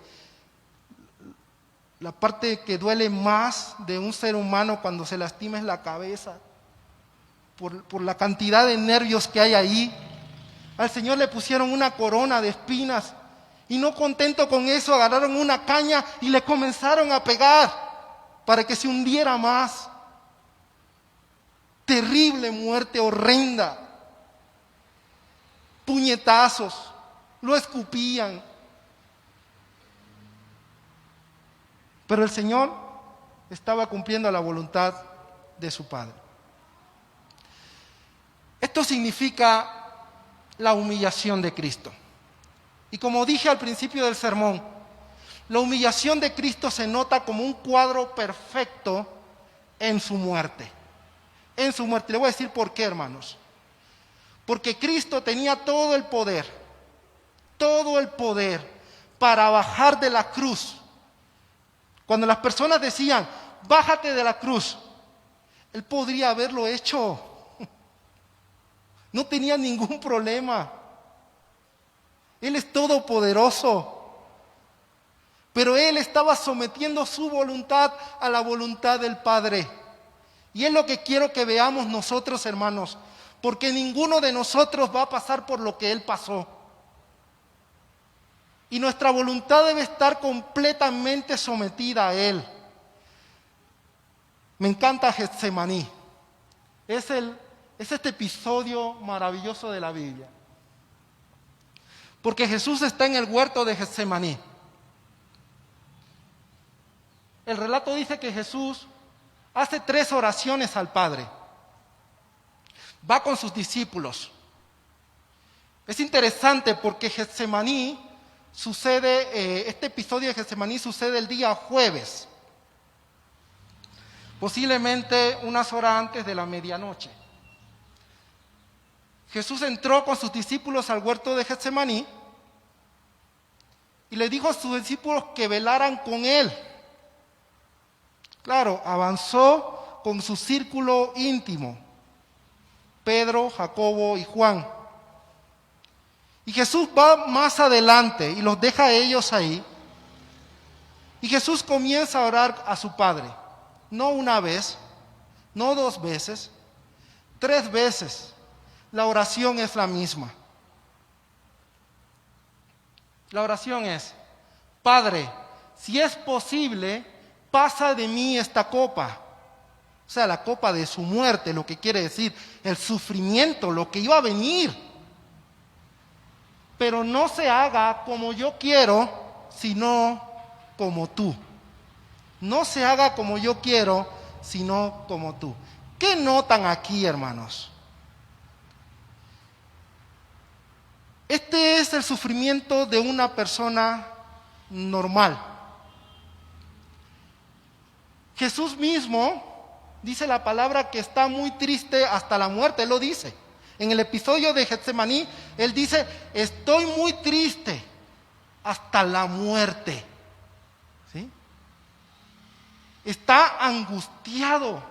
La parte que duele más de un ser humano cuando se lastima es la cabeza, por la cantidad de nervios que hay ahí. Al Señor le pusieron una corona de espinas y no contento con eso, agarraron una caña y le comenzaron a pegar para que se hundiera más. Terrible muerte, horrenda. Puñetazos, lo escupían. Pero el Señor estaba cumpliendo la voluntad de su Padre. Esto significa la humillación de Cristo. Y como dije al principio del sermón, la humillación de Cristo se nota como un cuadro perfecto en su muerte. En su muerte. Le voy a decir por qué, hermanos. Porque Cristo tenía todo el poder para bajar de la cruz. Cuando las personas decían, bájate de la cruz, Él podría haberlo hecho. No tenía ningún problema. Él es todopoderoso. Pero Él estaba sometiendo su voluntad a la voluntad del Padre. Y es lo que quiero que veamos nosotros, hermanos, porque ninguno de nosotros va a pasar por lo que Él pasó. Y nuestra voluntad debe estar completamente sometida a Él. Me encanta Getsemaní. Es este episodio maravilloso de la Biblia. Porque Jesús está en el huerto de Getsemaní. El relato dice que Jesús hace 3 oraciones al Padre. Va con sus discípulos. Es interesante porque Getsemaní sucede, este episodio de Getsemaní sucede el día jueves, posiblemente unas horas antes de la medianoche. Jesús entró con sus discípulos al huerto de Getsemaní y le dijo a sus discípulos que velaran con Él. Claro, avanzó con su círculo íntimo, Pedro, Jacobo y Juan. Y Jesús va más adelante y los deja a ellos ahí. Y Jesús comienza a orar a su Padre. No una vez, no 2 veces, 3 veces. La oración es la misma. La oración es, Padre, si es posible, pasa de mí esta copa. O sea, la copa de su muerte, lo que quiere decir el sufrimiento, lo que iba a venir. Pero no se haga como yo quiero, sino como tú. No se haga como yo quiero, sino como tú. ¿Qué notan aquí, hermanos? Este es el sufrimiento de una persona normal. Jesús mismo dice la palabra que está muy triste hasta la muerte, Él lo dice. En el episodio de Getsemaní, Él dice, estoy muy triste hasta la muerte. ¿Sí? Está angustiado.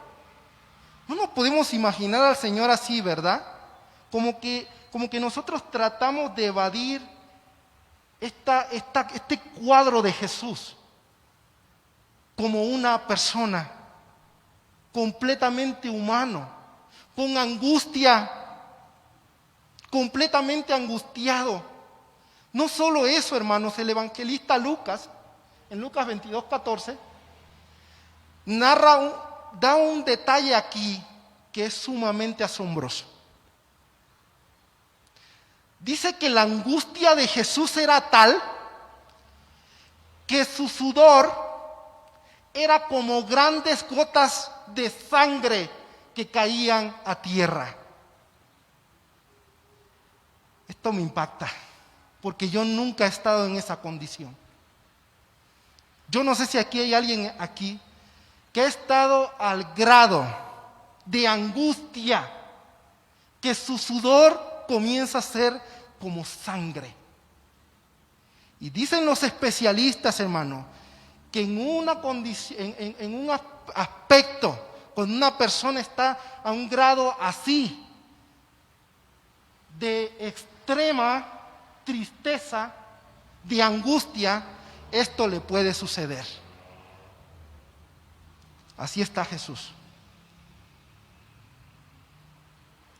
No nos podemos imaginar al Señor así, ¿verdad? Como que nosotros tratamos de evadir este cuadro de Jesús como una persona completamente humano, con angustia, completamente angustiado. No solo eso, hermanos, el evangelista Lucas, en Lucas 22:14, da un detalle aquí que es sumamente asombroso. Dice que la angustia de Jesús era tal que su sudor era como grandes gotas de sangre que caían a tierra. Esto me impacta, porque yo nunca he estado en esa condición. Yo no sé si aquí hay alguien aquí que ha estado al grado de angustia que su sudor comienza a ser como sangre. Y dicen los especialistas, hermano, que en una condición, en un aspecto, cuando una persona está a un grado así de extrema tristeza, de angustia, esto le puede suceder. Así está Jesús.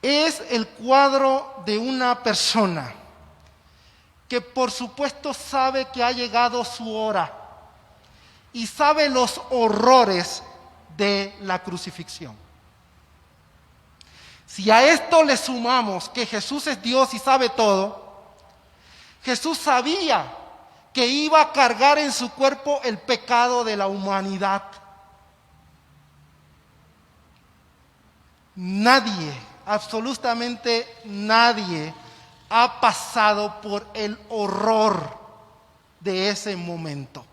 Es el cuadro de una persona que por supuesto sabe que ha llegado su hora y sabe los horrores de la crucifixión. Si a esto le sumamos que Jesús es Dios y sabe todo, Jesús sabía que iba a cargar en su cuerpo el pecado de la humanidad. Nadie, absolutamente nadie, ha pasado por el horror de ese momento.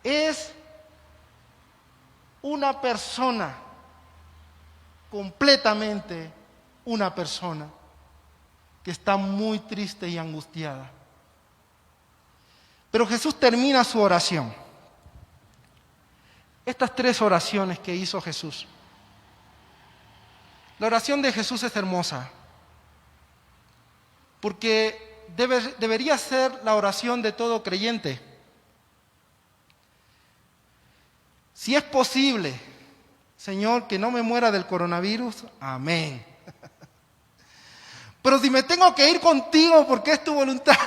Es una persona, completamente una persona, que está muy triste y angustiada. Pero Jesús termina su oración. Estas 3 oraciones que hizo Jesús. La oración de Jesús es hermosa, porque debería ser la oración de todo creyente. Si es posible, Señor, que no me muera del coronavirus, amén. Pero si me tengo que ir contigo porque es tu voluntad,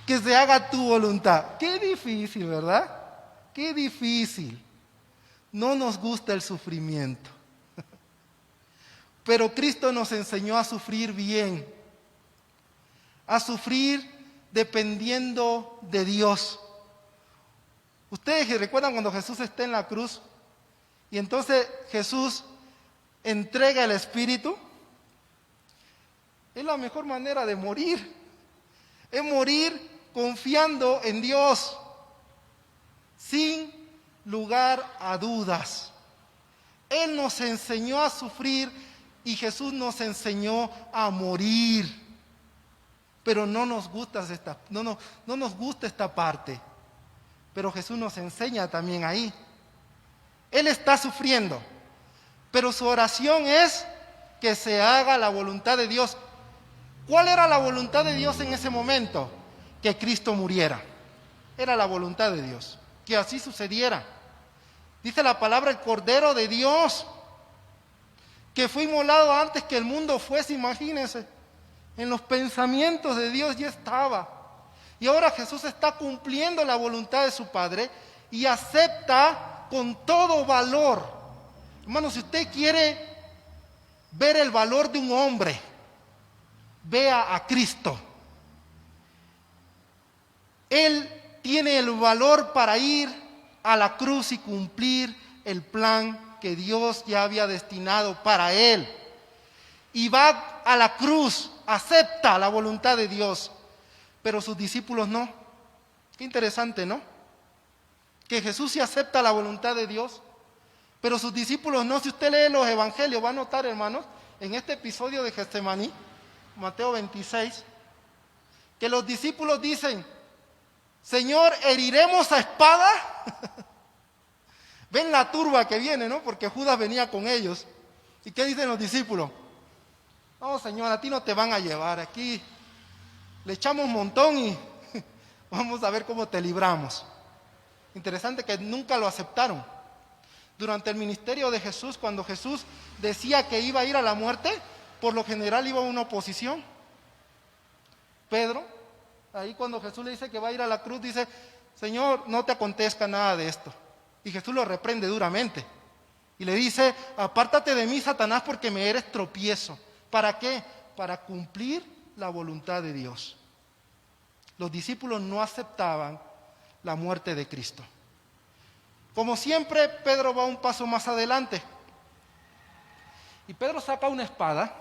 que se haga tu voluntad. Qué difícil, ¿verdad? Qué difícil. No nos gusta el sufrimiento. Pero Cristo nos enseñó a sufrir bien, a sufrir dependiendo de Dios. Ustedes recuerdan cuando Jesús está en la cruz y entonces Jesús entrega el Espíritu. Es la mejor manera de morir. Es morir confiando en Dios, sin lugar a dudas. Él nos enseñó a sufrir y Jesús nos enseñó a morir. Pero no nos gusta esta parte. Pero Jesús nos enseña también ahí. Él está sufriendo, pero su oración es que se haga la voluntad de Dios. ¿Cuál era la voluntad de Dios en ese momento? Que Cristo muriera. Era la voluntad de Dios, que así sucediera. Dice la palabra, el Cordero de Dios, que fue inmolado antes que el mundo fuese, imagínense. En los pensamientos de Dios ya estaba. Y ahora Jesús está cumpliendo la voluntad de su Padre y acepta con todo valor. Hermano, si usted quiere ver el valor de un hombre, vea a Cristo. Él tiene el valor para ir a la cruz y cumplir el plan que Dios ya había destinado para él. Y va a la cruz, acepta la voluntad de Dios, pero sus discípulos no. Qué interesante, ¿no? Que Jesús sí acepta la voluntad de Dios, pero sus discípulos no. Si usted lee los evangelios, va a notar, hermanos, en este episodio de Getsemaní, Mateo 26, que los discípulos dicen: Señor, ¿heriremos a espada? Ven la turba que viene, ¿no? Porque Judas venía con ellos. ¿Y qué dicen los discípulos? No, Señor, a ti no te van a llevar. Aquí le echamos un montón y vamos a ver cómo te libramos. Interesante que nunca lo aceptaron. Durante el ministerio de Jesús, cuando Jesús decía que iba a ir a la muerte, por lo general iba a una oposición. Pedro, ahí cuando Jesús le dice que va a ir a la cruz, dice: Señor, no te acontezca nada de esto. Y Jesús lo reprende duramente. Y le dice: apártate de mí, Satanás, porque me eres tropiezo. ¿Para qué? Para cumplir la voluntad de Dios. Los discípulos no aceptaban la muerte de Cristo. Como siempre, Pedro va un paso más adelante. Y Pedro saca una espada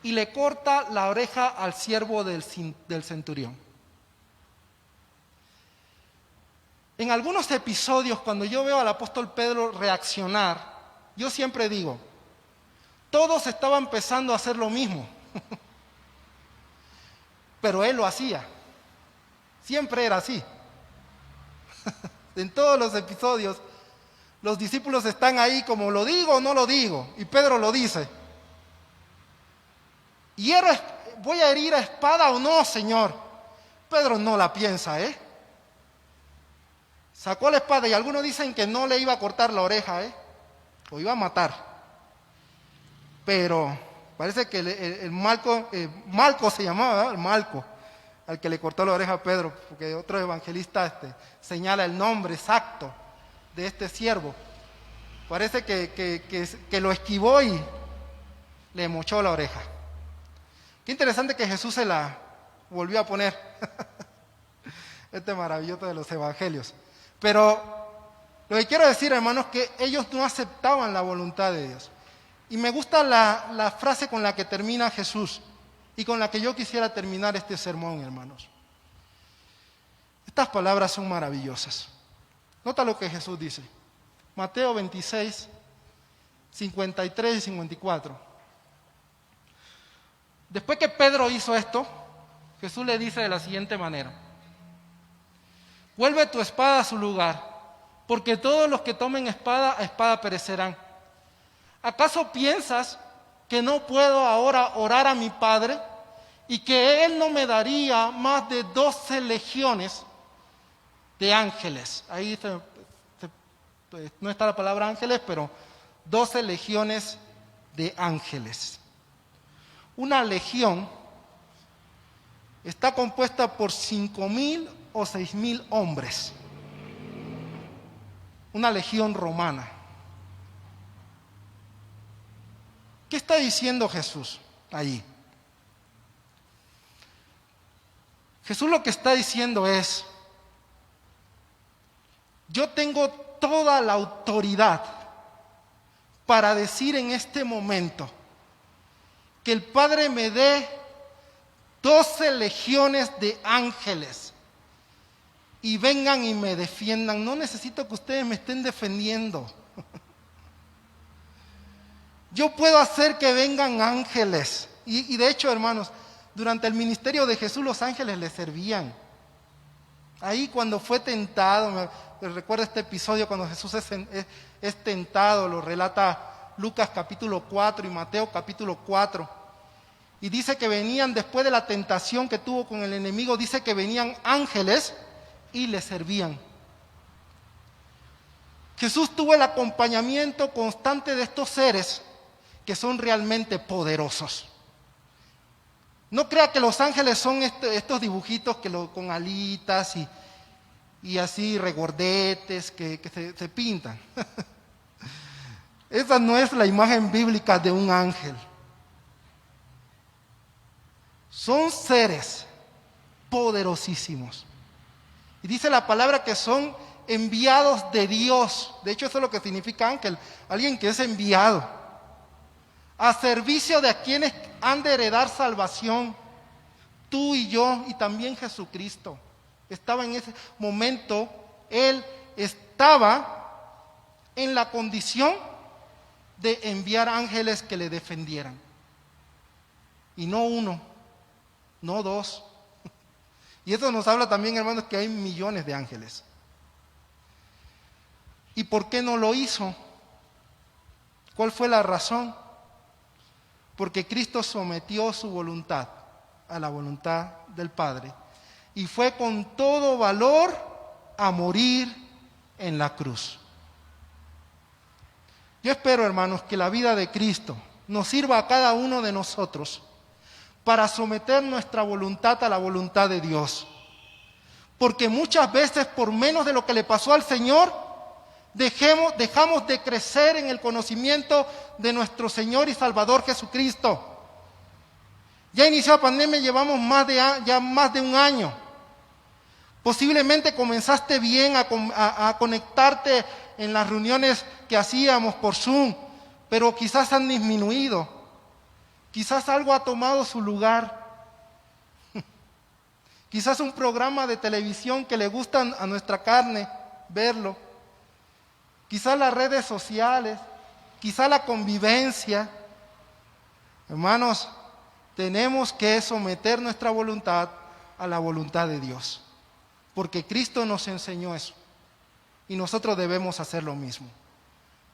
y le corta la oreja al siervo del centurión. En algunos episodios, cuando yo veo al apóstol Pedro reaccionar, yo siempre digo: todos estaban empezando a hacer lo mismo, pero él lo hacía. Siempre era así. En todos los episodios, los discípulos están ahí como: ¿lo digo o no lo digo? Y Pedro lo dice. ¿Voy a herir a espada o no, Señor? Pedro no la piensa, Sacó la espada y algunos dicen que no le iba a cortar la oreja, o iba a matar. Pero parece que el Malco se llamaba, ¿verdad? El Malco, al que le cortó la oreja a Pedro, porque otro evangelista señala el nombre exacto de este siervo. Parece que lo esquivó y le mochó la oreja. Qué interesante que Jesús se la volvió a poner. Este maravilloso de los evangelios. Pero lo que quiero decir, hermanos, que ellos no aceptaban la voluntad de Dios. Y me gusta la frase con la que termina Jesús y con la que yo quisiera terminar este sermón, hermanos. Estas palabras son maravillosas. Nota lo que Jesús dice. Mateo 26, 53 y 54. Después que Pedro hizo esto, Jesús le dice de la siguiente manera: vuelve tu espada a su lugar, porque todos los que tomen espada, a espada perecerán. ¿Acaso piensas que no puedo ahora orar a mi Padre y que Él no me daría más de 12 legiones de ángeles? Ahí no está la palabra ángeles, pero 12 legiones de ángeles. Una legión está compuesta por 5,000 o 6,000 hombres. Una legión romana. ¿Qué está diciendo Jesús allí? Jesús lo que está diciendo es: yo tengo toda la autoridad para decir en este momento que el Padre me dé 12 legiones de ángeles y vengan y me defiendan. No necesito que ustedes me estén defendiendo. Yo puedo hacer que vengan ángeles. Y de hecho, hermanos, durante el ministerio de Jesús los ángeles le servían. Ahí cuando fue tentado, recuerdo este episodio cuando Jesús es tentado, lo relata Lucas capítulo 4 y Mateo capítulo 4. Y dice que venían, después de la tentación que tuvo con el enemigo, dice que venían ángeles y le servían. Jesús tuvo el acompañamiento constante de estos seres que son realmente poderosos. No crea que los ángeles son estos dibujitos con alitas y así regordetes que se pintan. Esa no es la imagen bíblica de un ángel. Son seres poderosísimos. Y dice la palabra que son enviados de Dios. De hecho, eso es lo que significa ángel. Alguien que es enviado a servicio de quienes han de heredar salvación. Tú y yo y también Jesucristo. Estaba en ese momento, Él estaba en la condición de enviar ángeles que le defendieran. Y no uno, no dos. Y eso nos habla también, hermanos, que hay millones de ángeles. ¿Y por qué no lo hizo? ¿Cuál fue la razón? Porque Cristo sometió su voluntad a la voluntad del Padre y fue con todo valor a morir en la cruz. Yo espero, hermanos, que la vida de Cristo nos sirva a cada uno de nosotros para someter nuestra voluntad a la voluntad de Dios. Porque muchas veces, por menos de lo que le pasó al Señor, dejamos de crecer en el conocimiento de nuestro Señor y Salvador Jesucristo. Ya inició la pandemia, llevamos más de un año. Posiblemente comenzaste bien a conectarte en las reuniones que hacíamos por Zoom, pero quizás han disminuido. Quizás algo ha tomado su lugar. Quizás un programa de televisión que le gustan a nuestra carne verlo. Quizás las redes sociales, quizás la convivencia. Hermanos, tenemos que someter nuestra voluntad a la voluntad de Dios, porque Cristo nos enseñó eso y nosotros debemos hacer lo mismo.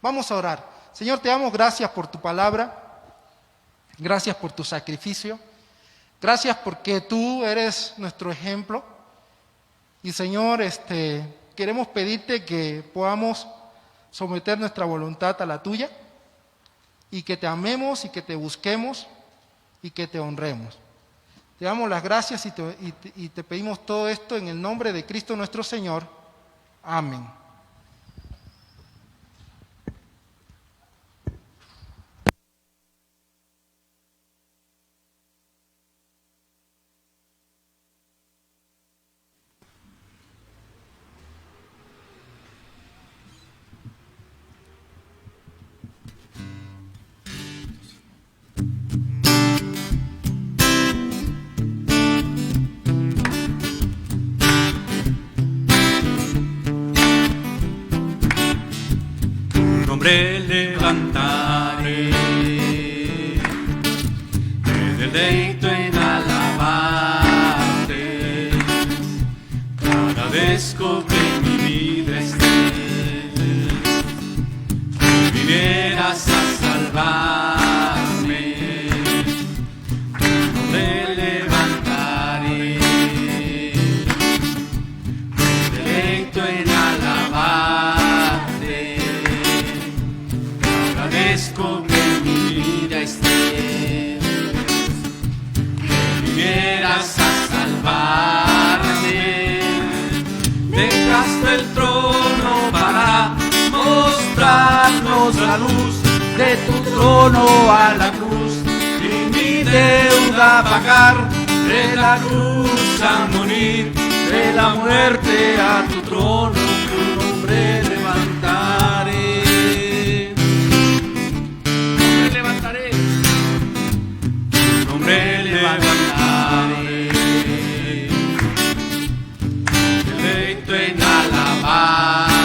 Vamos a orar. Señor, te damos gracias por tu palabra, gracias por tu sacrificio, gracias porque tú eres nuestro ejemplo y Señor, queremos pedirte que podamos someter nuestra voluntad a la tuya y que te amemos y que te busquemos y que te honremos. Te damos las gracias y te pedimos todo esto en el nombre de Cristo nuestro Señor. Amén. Nombre levantaré, me deleito en alabarte, cada vez que mi vida estés, vinieras a salvarme. Nombre levantaré, me deleito en alabarte, con que mi vida estés, que vinieras a salvarme. Dejaste el trono para mostrarnos la luz, de tu trono a la cruz, y mi deuda pagar, de la cruz a morir, de la muerte a tu trono, tu nombre levantaré. Me levantaré, deleito en alabarte,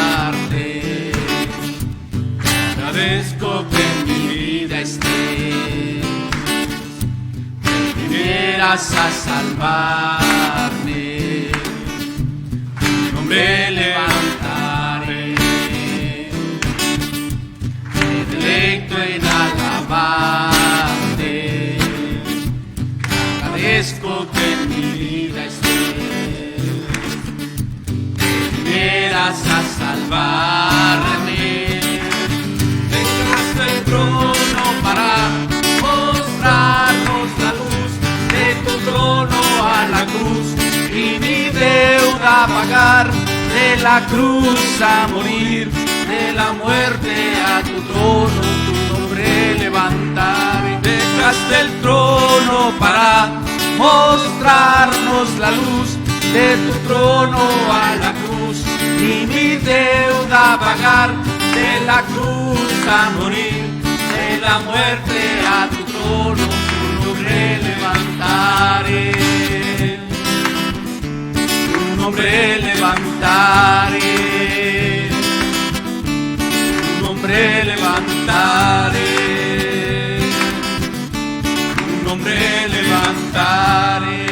agradezco que en mi vida estés, que vinieras a salvarme. Me levantaré, me deleito en alabarte, agradezco que en mi vida estés, que vinieras a salvarme. Dejaste el trono para mostrarnos la luz, de tu trono a la cruz, y mi deuda a pagar, de la cruz a morir, de la muerte a tu trono, tu nombre levantar. Dejaste el trono para mostrarnos la luz, de tu trono a la cruz, y mi deuda a pagar, de la cruz a morir, de la muerte a tu trono, tu nombre levantaré, tu nombre levantaré, tu nombre levantaré, tu nombre levantaré.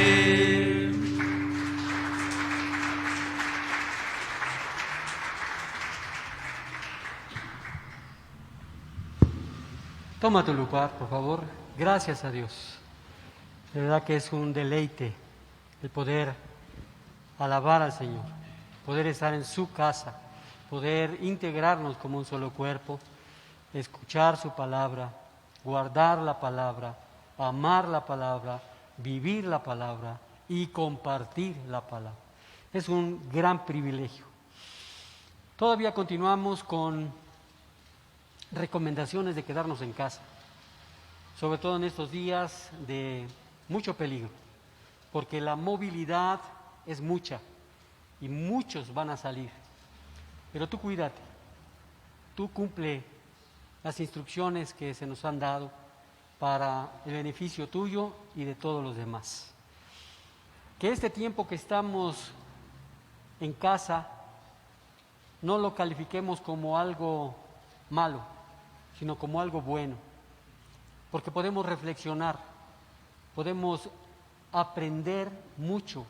Toma tu lugar, por favor. Gracias a Dios. De verdad que es un deleite el poder alabar al Señor, poder estar en su casa, poder integrarnos como un solo cuerpo, escuchar su palabra, guardar la palabra, amar la palabra, vivir la palabra y compartir la palabra. Es un gran privilegio. Todavía continuamos con recomendaciones de quedarnos en casa, sobre todo en estos días de mucho peligro, porque la movilidad es mucha y muchos van a salir. Pero tú cuídate, tú cumple las instrucciones que se nos han dado para el beneficio tuyo y de todos los demás. Que este tiempo que estamos en casa no lo califiquemos como algo malo, sino como algo bueno, porque podemos reflexionar, podemos aprender mucho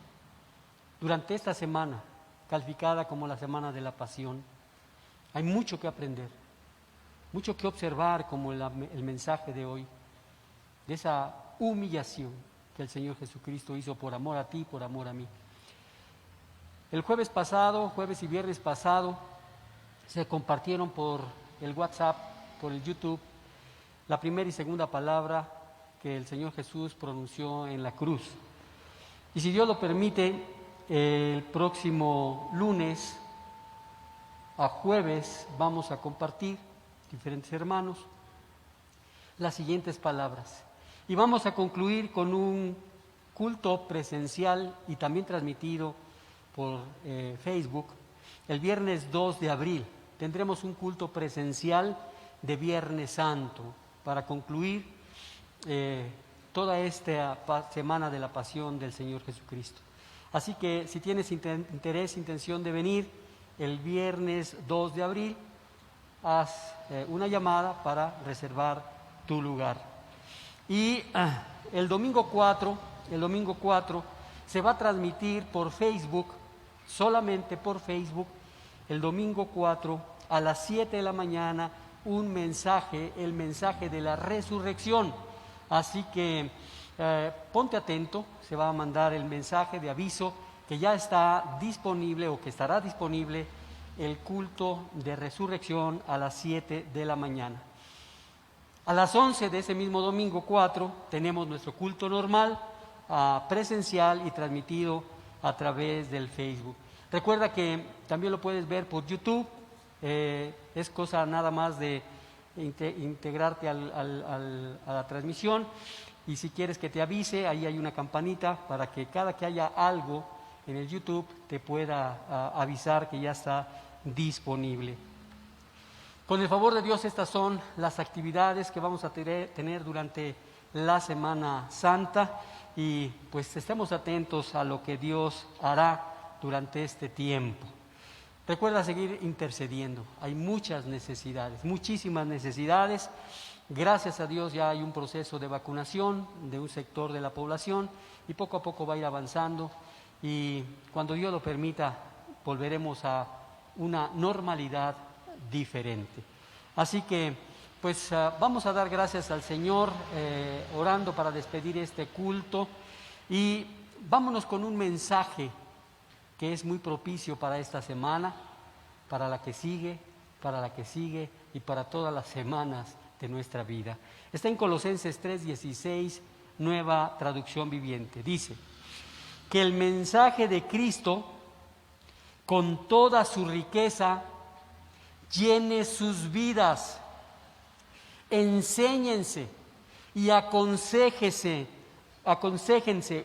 durante esta semana, calificada como la Semana de la Pasión. Hay mucho que aprender, mucho que observar, como el mensaje de hoy, de esa humillación que el Señor Jesucristo hizo por amor a ti, por amor a mí. El jueves pasado, jueves y viernes pasado, se compartieron por el WhatsApp, por el YouTube, la primera y segunda palabra que el Señor Jesús pronunció en la cruz. Y si Dios lo permite, el próximo lunes a jueves vamos a compartir, diferentes hermanos, las siguientes palabras. Y vamos a concluir con un culto presencial y también transmitido por Facebook. El viernes 2 de abril tendremos un culto presencial de Viernes Santo para concluir toda esta semana de la pasión del Señor Jesucristo. Así que si tienes interés, intención de venir el viernes 2 de abril, haz una llamada para reservar tu lugar. Y el domingo 4 se va a transmitir por Facebook, solamente por Facebook, el domingo 4 a las 7 de la mañana, un mensaje, el mensaje de la resurrección. Así que ponte atento, se va a mandar el mensaje de aviso que ya está disponible o que estará disponible el culto de resurrección a las 7 de la mañana. A las 11 de ese mismo domingo 4 tenemos nuestro culto normal, presencial y transmitido a través del Facebook. Recuerda que también lo puedes ver por YouTube, es cosa nada más de integrarte a la transmisión, y si quieres que te avise, ahí hay una campanita para que cada que haya algo en el YouTube te pueda avisar que ya está disponible. Con el favor de Dios, estas son las actividades que vamos a tener durante la Semana Santa, y pues estemos atentos a lo que Dios hará durante este tiempo. Recuerda seguir intercediendo, hay muchas necesidades, muchísimas necesidades. Gracias a Dios ya hay un proceso de vacunación de un sector de la población y poco a poco va a ir avanzando, y cuando Dios lo permita volveremos a una normalidad diferente. Así que pues vamos a dar gracias al Señor orando para despedir este culto, y vámonos con un mensaje que es muy propicio para esta semana, para la que sigue y para todas las semanas de nuestra vida. Está en Colosenses 3:16, Nueva Traducción Viviente. Dice: que el mensaje de Cristo, con toda su riqueza, llene sus vidas. Enséñense y aconséjense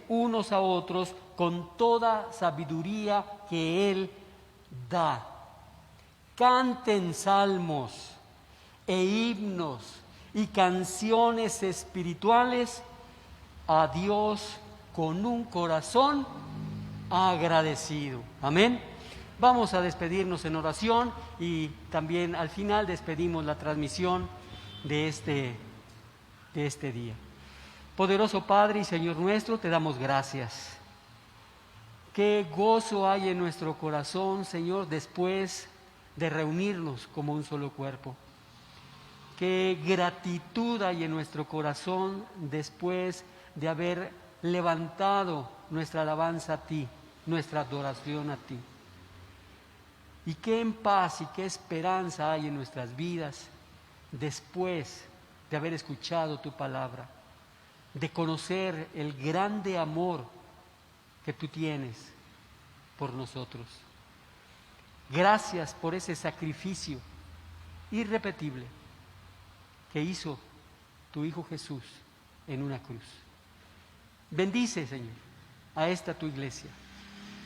unos a otros con toda sabiduría que Él da. Canten salmos e himnos y canciones espirituales a Dios con un corazón agradecido. Amén. Vamos a despedirnos en oración, y también al final despedimos la transmisión de este día. Poderoso Padre y Señor nuestro, te damos gracias. Qué gozo hay en nuestro corazón, Señor, después de reunirnos como un solo cuerpo. Qué gratitud hay en nuestro corazón después de haber levantado nuestra alabanza a ti, nuestra adoración a ti. Y qué en paz y qué esperanza hay en nuestras vidas después de haber escuchado tu palabra, de conocer el grande amor que tú tienes por nosotros. Gracias por ese sacrificio irrepetible que hizo tu Hijo Jesús en una cruz. Bendice, Señor, a esta tu iglesia,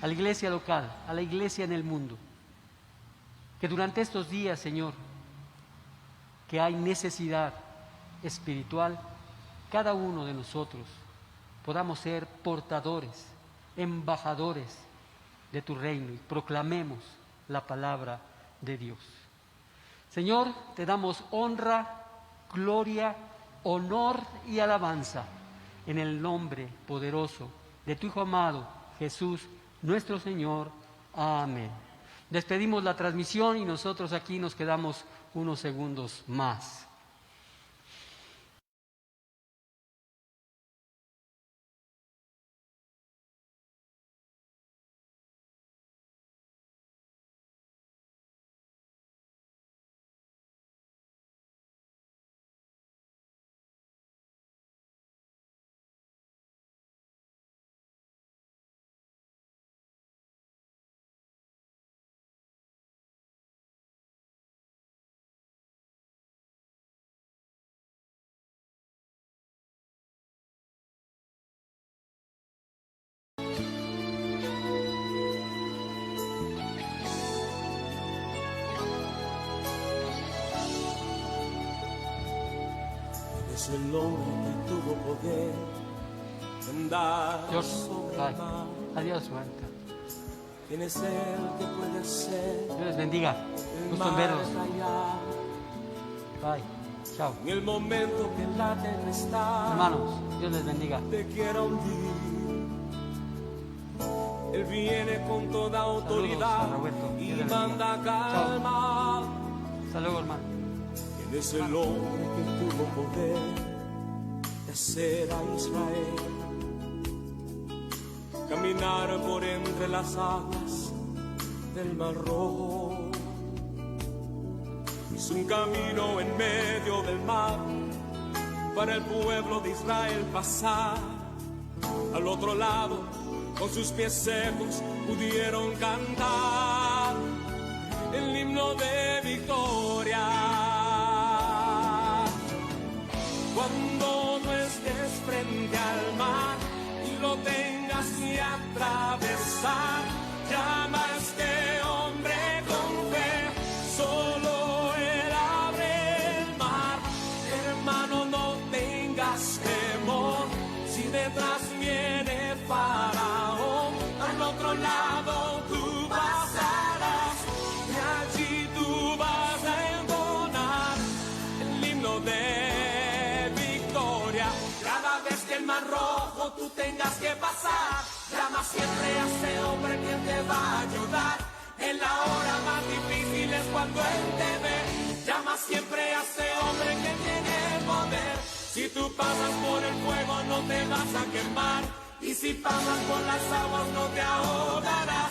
a la iglesia local, a la iglesia en el mundo. Que durante estos días, Señor, que hay necesidad espiritual, cada uno de nosotros podamos ser portadores, embajadores de tu reino, y proclamemos la palabra de Dios. Señor, te damos honra, gloria, honor y alabanza en el nombre poderoso de tu Hijo amado, Jesús, nuestro Señor. Amén. Despedimos la transmisión y nosotros aquí nos quedamos unos segundos más. es el hombre que tuvo poder de andar Dios, sobre bye. el mar. Adiós, Marta. ¿Quién es el que puede hacer Dios les bendiga. el Gusto en mar verlos. callar? Bye. Chao. En el momento que la tempestad Hermanos, Dios les bendiga. te quiera hundir, Él viene con toda autoridad a Roberto. y Dios le bendiga. manda calma. Hasta luego, hermano. ¿Quién es el hombre que tuvo poder de hacer a Israel caminar por entre las aguas del Mar Rojo? Hizo un camino en medio del mar para el pueblo de Israel pasar. Al otro lado, con sus pies secos, pudieron cantar el himno de victoria. Cuando no estés frente al mar y lo tengas que atravesar, llama a este hombre con fe, solo él abre el mar. Hermano, no tengas temor, si detrás viene Faraón, al otro lado tú pasarás y allí tú vas a entonar el himno de victoria. Cada vez que el Mar Rojo tú tengas que pasar, llama siempre a ese hombre quien te va a ayudar. En la hora más difícil es cuando Él te ve. Llama siempre a ese hombre que tiene el poder. Si tú pasas por el fuego no te vas a quemar, y si pasas por las aguas no te ahogarás.